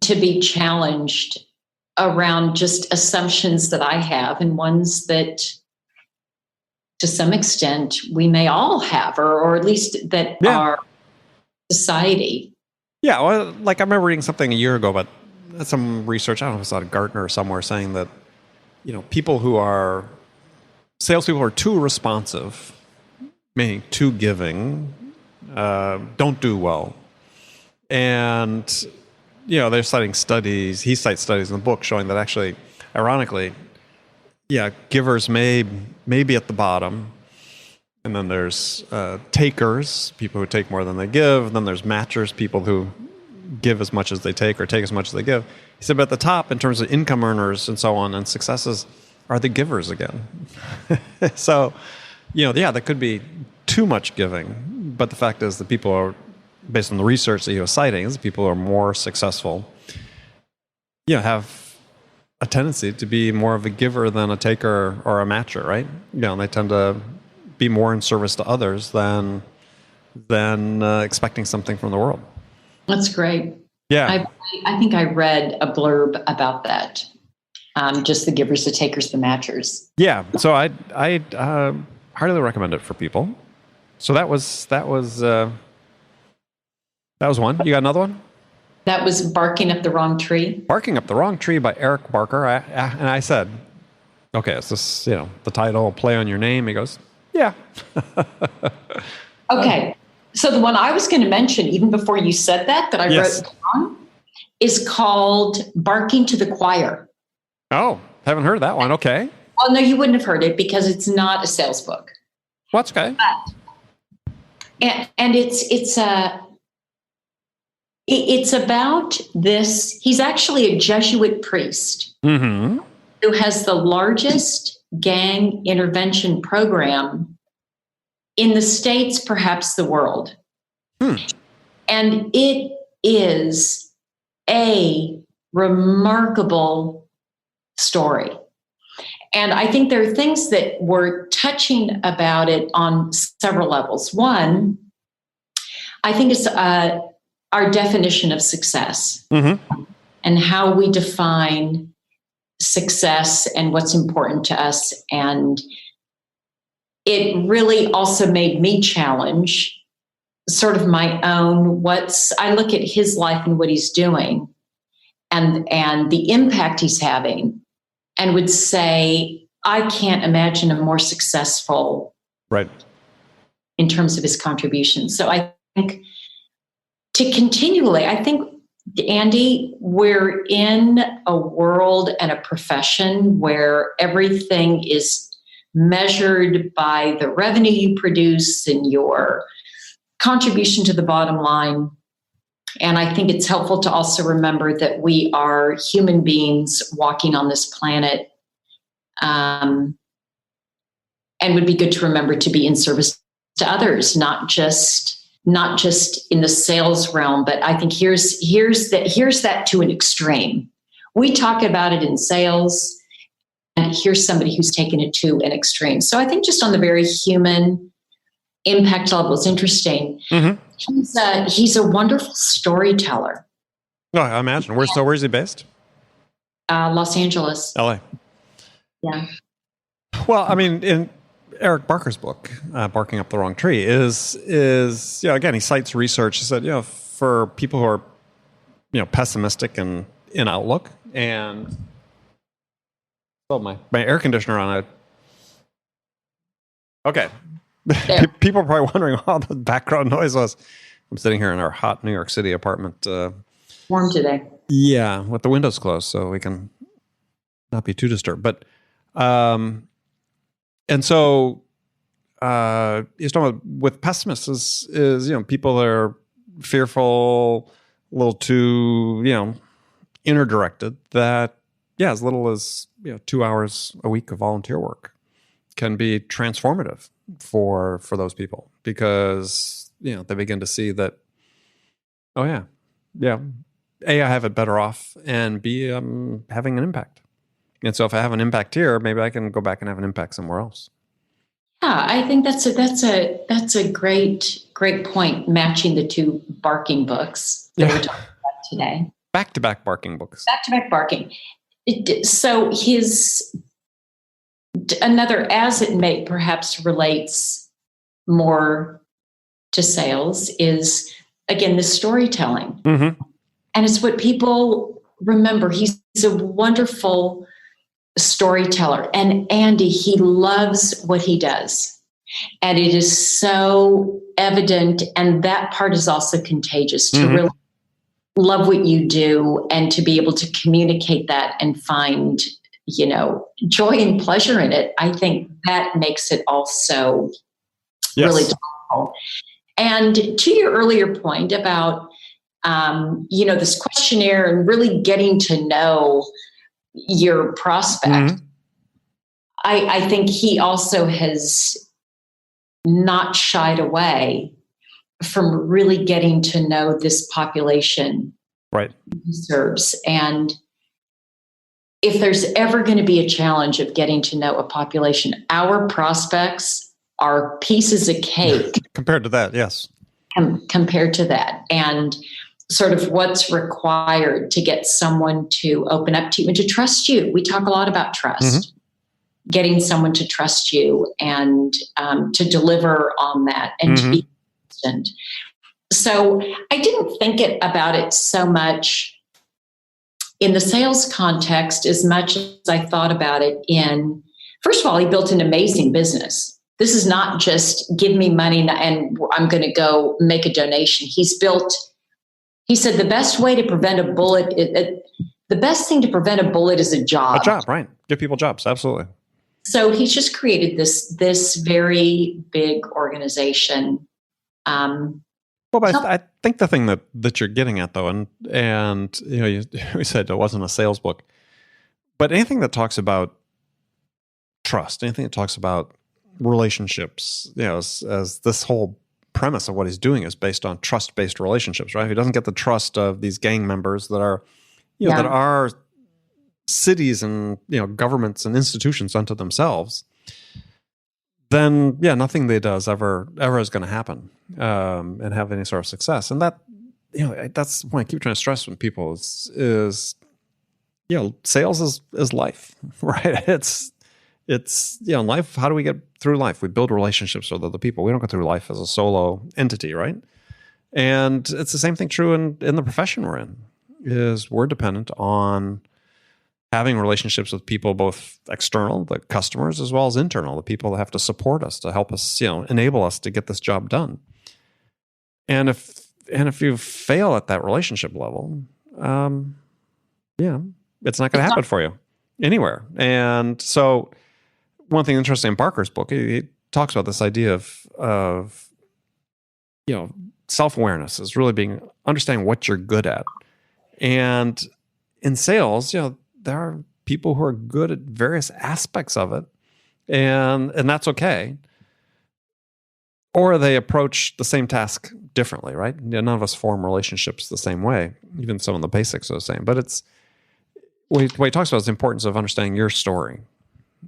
to be challenged around just assumptions that I have and ones that to some extent we may all have, or at least that our society. Yeah, well, like I remember reading something a year ago about some research, I don't know if it's out of Gartner or somewhere, saying that, people who are salespeople who are too responsive, meaning too giving, don't do well. And, they're citing studies, he cites studies in the book showing that actually, ironically, givers may be at the bottom. And then there's takers, people who take more than they give. And then there's matchers, people who give as much as they take or take as much as they give. He said, but at the top, in terms of income earners and so on and successes, are the givers again. So, there could be too much giving. But the fact is that people are, based on the research that he was citing, is people who are more successful, have a tendency to be more of a giver than a taker or a matcher, right? And they tend to be more in service to others than expecting something from the world. That's great. Yeah. I think I read a blurb about that. Just the givers, the takers, the matchers. Yeah. So I highly recommend it for people. So that was one. You got another one? That was Barking Up the Wrong Tree. Barking Up the Wrong Tree by Eric Barker. And I said, okay, is this, the title, play on your name? He goes, yeah. Okay. So the one I was going to mention, even before you said that I wrote down, is called Barking to the Choir. Oh, haven't heard that one. Okay. Well, no, you wouldn't have heard it because it's not a sales book. Well, that's okay. And it's about this. He's actually a Jesuit priest who has the largest gang intervention program in the States, perhaps the world. And it is a remarkable story. And I think there are things that were touching about it on several levels. One, I think it's our definition of success and how we define success and what's important to us. And it really also made me challenge sort of my own I look at his life and what he's doing and the impact he's having and would say, I can't imagine a more successful in terms of his contributions. So I think I think, Andy, we're in a world and a profession where everything is measured by the revenue you produce and your contribution to the bottom line. And I think it's helpful to also remember that we are human beings walking on this planet, and would be good to remember to be in service to others, not just in the sales realm, but I think here's that to an extreme. We talk about it in sales, and here's somebody who's taken it to an extreme. So I think just on the very human impact level, it's interesting. He's a wonderful storyteller. No, I imagine. Where's he based? Los Angeles. LA. Yeah. Well, I mean, in Eric Barker's book, Barking Up the Wrong Tree, is again, he cites research. He said, for people who are, pessimistic in outlook, and my air conditioner on it. Okay. People are probably wondering how the background noise was. I'm sitting here in our hot New York City apartment. Warm today. Yeah, with the windows closed so we can not be too disturbed. But, and so, he's talking about with pessimists is people are fearful, a little too, inner directed, that, as little as, 2 hours a week of volunteer work can be transformative for those people, because they begin to see that, A, I have it better off, and B, I'm having an impact. And so if I have an impact here, maybe I can go back and have an impact somewhere else. Yeah, I think that's a great point, matching the two barking books that we're talking about today. Back-to-back barking books. Back-to-back barking. So another, as it may perhaps relates more to sales, is again the storytelling. Mm-hmm. And it's what people remember. He's a wonderful storyteller. And Andy, he loves what he does. And it is so evident. And that part is also contagious, to really love what you do and to be able to communicate that and find, joy and pleasure in it. I think that makes it also really powerful. And to your earlier point about, this questionnaire and really getting to know your prospect, I think he also has not shied away from really getting to know this population he serves. And if there's ever going to be a challenge of getting to know a population, our prospects are pieces of cake compared to that. Yes. Compared to that. And sort of what's required to get someone to open up to you and to trust you. We talk a lot about trust, getting someone to trust you and to deliver on that and to be consistent. So I didn't think about it so much in the sales context as much as I thought about it in, first of all, he built an amazing business. This is not just give me money and I'm going to go make a donation. He said the best way to prevent a bullet, the best thing to prevent a bullet is a job. A job, right. Give people jobs, absolutely. So he's just created this very big organization. But I think the thing that you're getting at, though, and we said it wasn't a sales book, but anything that talks about trust, anything that talks about relationships, as this whole premise of what he's doing is based on trust-based relationships, right? If he doesn't get the trust of these gang members that are, that are cities and governments and institutions unto themselves, then nothing they does ever is going to happen and have any sort of success. And that that's the point I keep trying to stress with people is sales is life, right? It's life. How do we get through life? We build relationships with other people. We don't go through life as a solo entity, right? And it's the same thing true in the profession we're in. Is we're dependent on having relationships with people, both external, the customers, as well as internal, the people that have to support us, to help us, enable us to get this job done. And if you fail at that relationship level, it's not going to happen for you anywhere. And so, one thing interesting in Barker's book, he talks about this idea of self-awareness is really understanding what you're good at. And in sales, there are people who are good at various aspects of it, and that's okay. Or they approach the same task differently, right? None of us form relationships the same way, even some of the basics are the same. But it's what he talks about is the importance of understanding your story.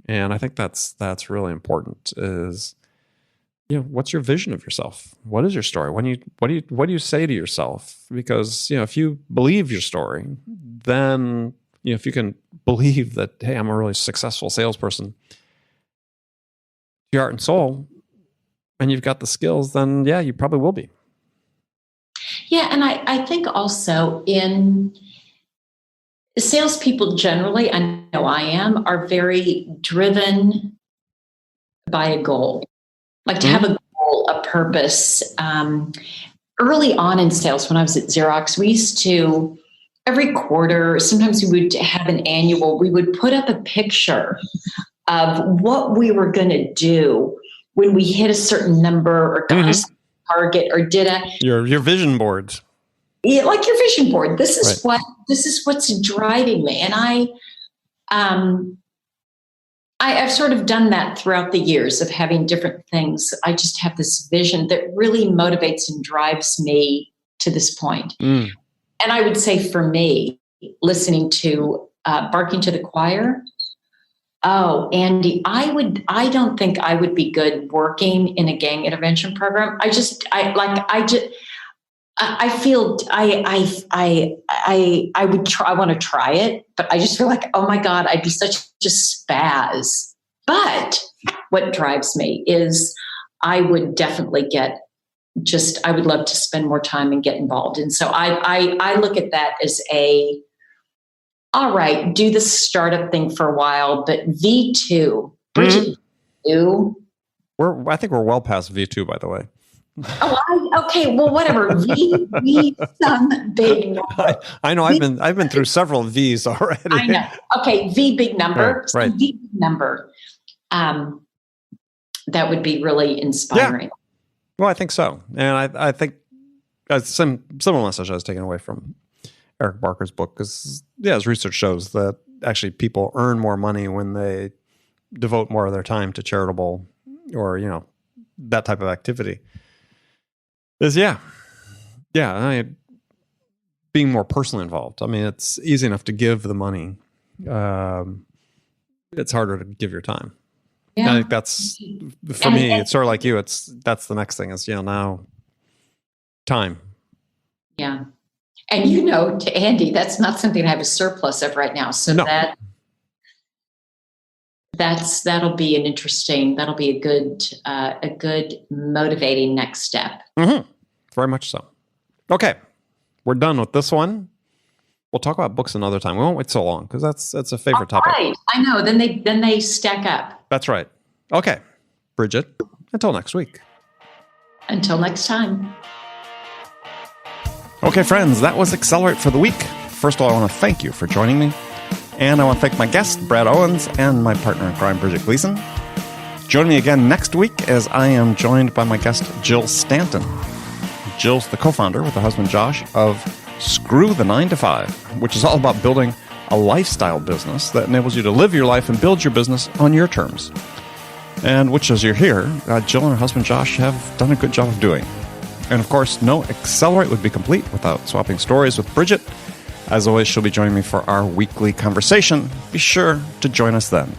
And I think that's really important is, what's your vision of yourself? What is your story? What do you say to yourself? Because, if you believe your story, then, if you can believe that, hey, I'm a really successful salesperson, your heart and soul, and you've got the skills, then you probably will be. Yeah. And I think also in salespeople generally, I know I am, are very driven by a goal, like to have a goal, a purpose. Early on in sales, when I was at Xerox, we used to, every quarter, sometimes we would have an annual, we would put up a picture of what we were going to do when we hit a certain number or got a target or did your vision boards. Yeah, like your vision board. This is what's driving me. And I've sort of done that throughout the years of having different things. I just have this vision that really motivates and drives me to this point. And I would say for me, listening to Barking to the Choir, oh, Andy, I don't think I would be good working in a gang intervention program. I feel I would try. I want to try it, but I just feel like, oh my God, I'd be such a spaz. But what drives me is I would definitely I would love to spend more time and get involved. And so I look at that as all right, do the startup thing for a while, but V2, Bridget, I think we're well past V2, by the way. Okay, well, whatever. V some big number. I know. I've been through several V's already. I know. Okay, V big number. Right. V big number. That would be really inspiring. Yeah. Well, I think so, and I think some similar message I was taking away from Eric Barker's book because his research shows that actually people earn more money when they devote more of their time to charitable or that type of activity. Being more personally involved. I mean, it's easy enough to give the money. It's harder to give your time. Yeah. I think that's, for me, it's sort of like you. That's the next thing is, now time. Yeah. And to Andy, that's not something I have a surplus of right now. So no. that'll be a good motivating next step. Mm-hmm. Very much so. Okay. We're done with this one. We'll talk about books another time. We won't wait so long because that's a favorite topic. Right. I know. Then they stack up. That's right. Okay. Bridget, until next week. Until next time. Okay, friends, that was Accelerate for the week. First of all, I want to thank you for joining me. And I want to thank my guest, Brad Owens, and my partner in crime, Bridget Gleason. Join me again next week as I am joined by my guest, Jill Stanton. Jill's the co-founder with her husband, Josh, of Screw the 9 to 5, which is all about building a lifestyle business that enables you to live your life and build your business on your terms. And which, as you're here, Jill and her husband, Josh, have done a good job of doing. And of course, no Accelerate would be complete without swapping stories with Bridget. As always, she'll be joining me for our weekly conversation. Be sure to join us then.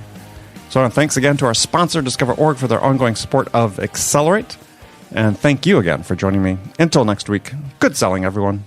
So thanks again to our sponsor, Discover.org, for their ongoing support of Accelerate. And thank you again for joining me. Until next week, good selling, everyone.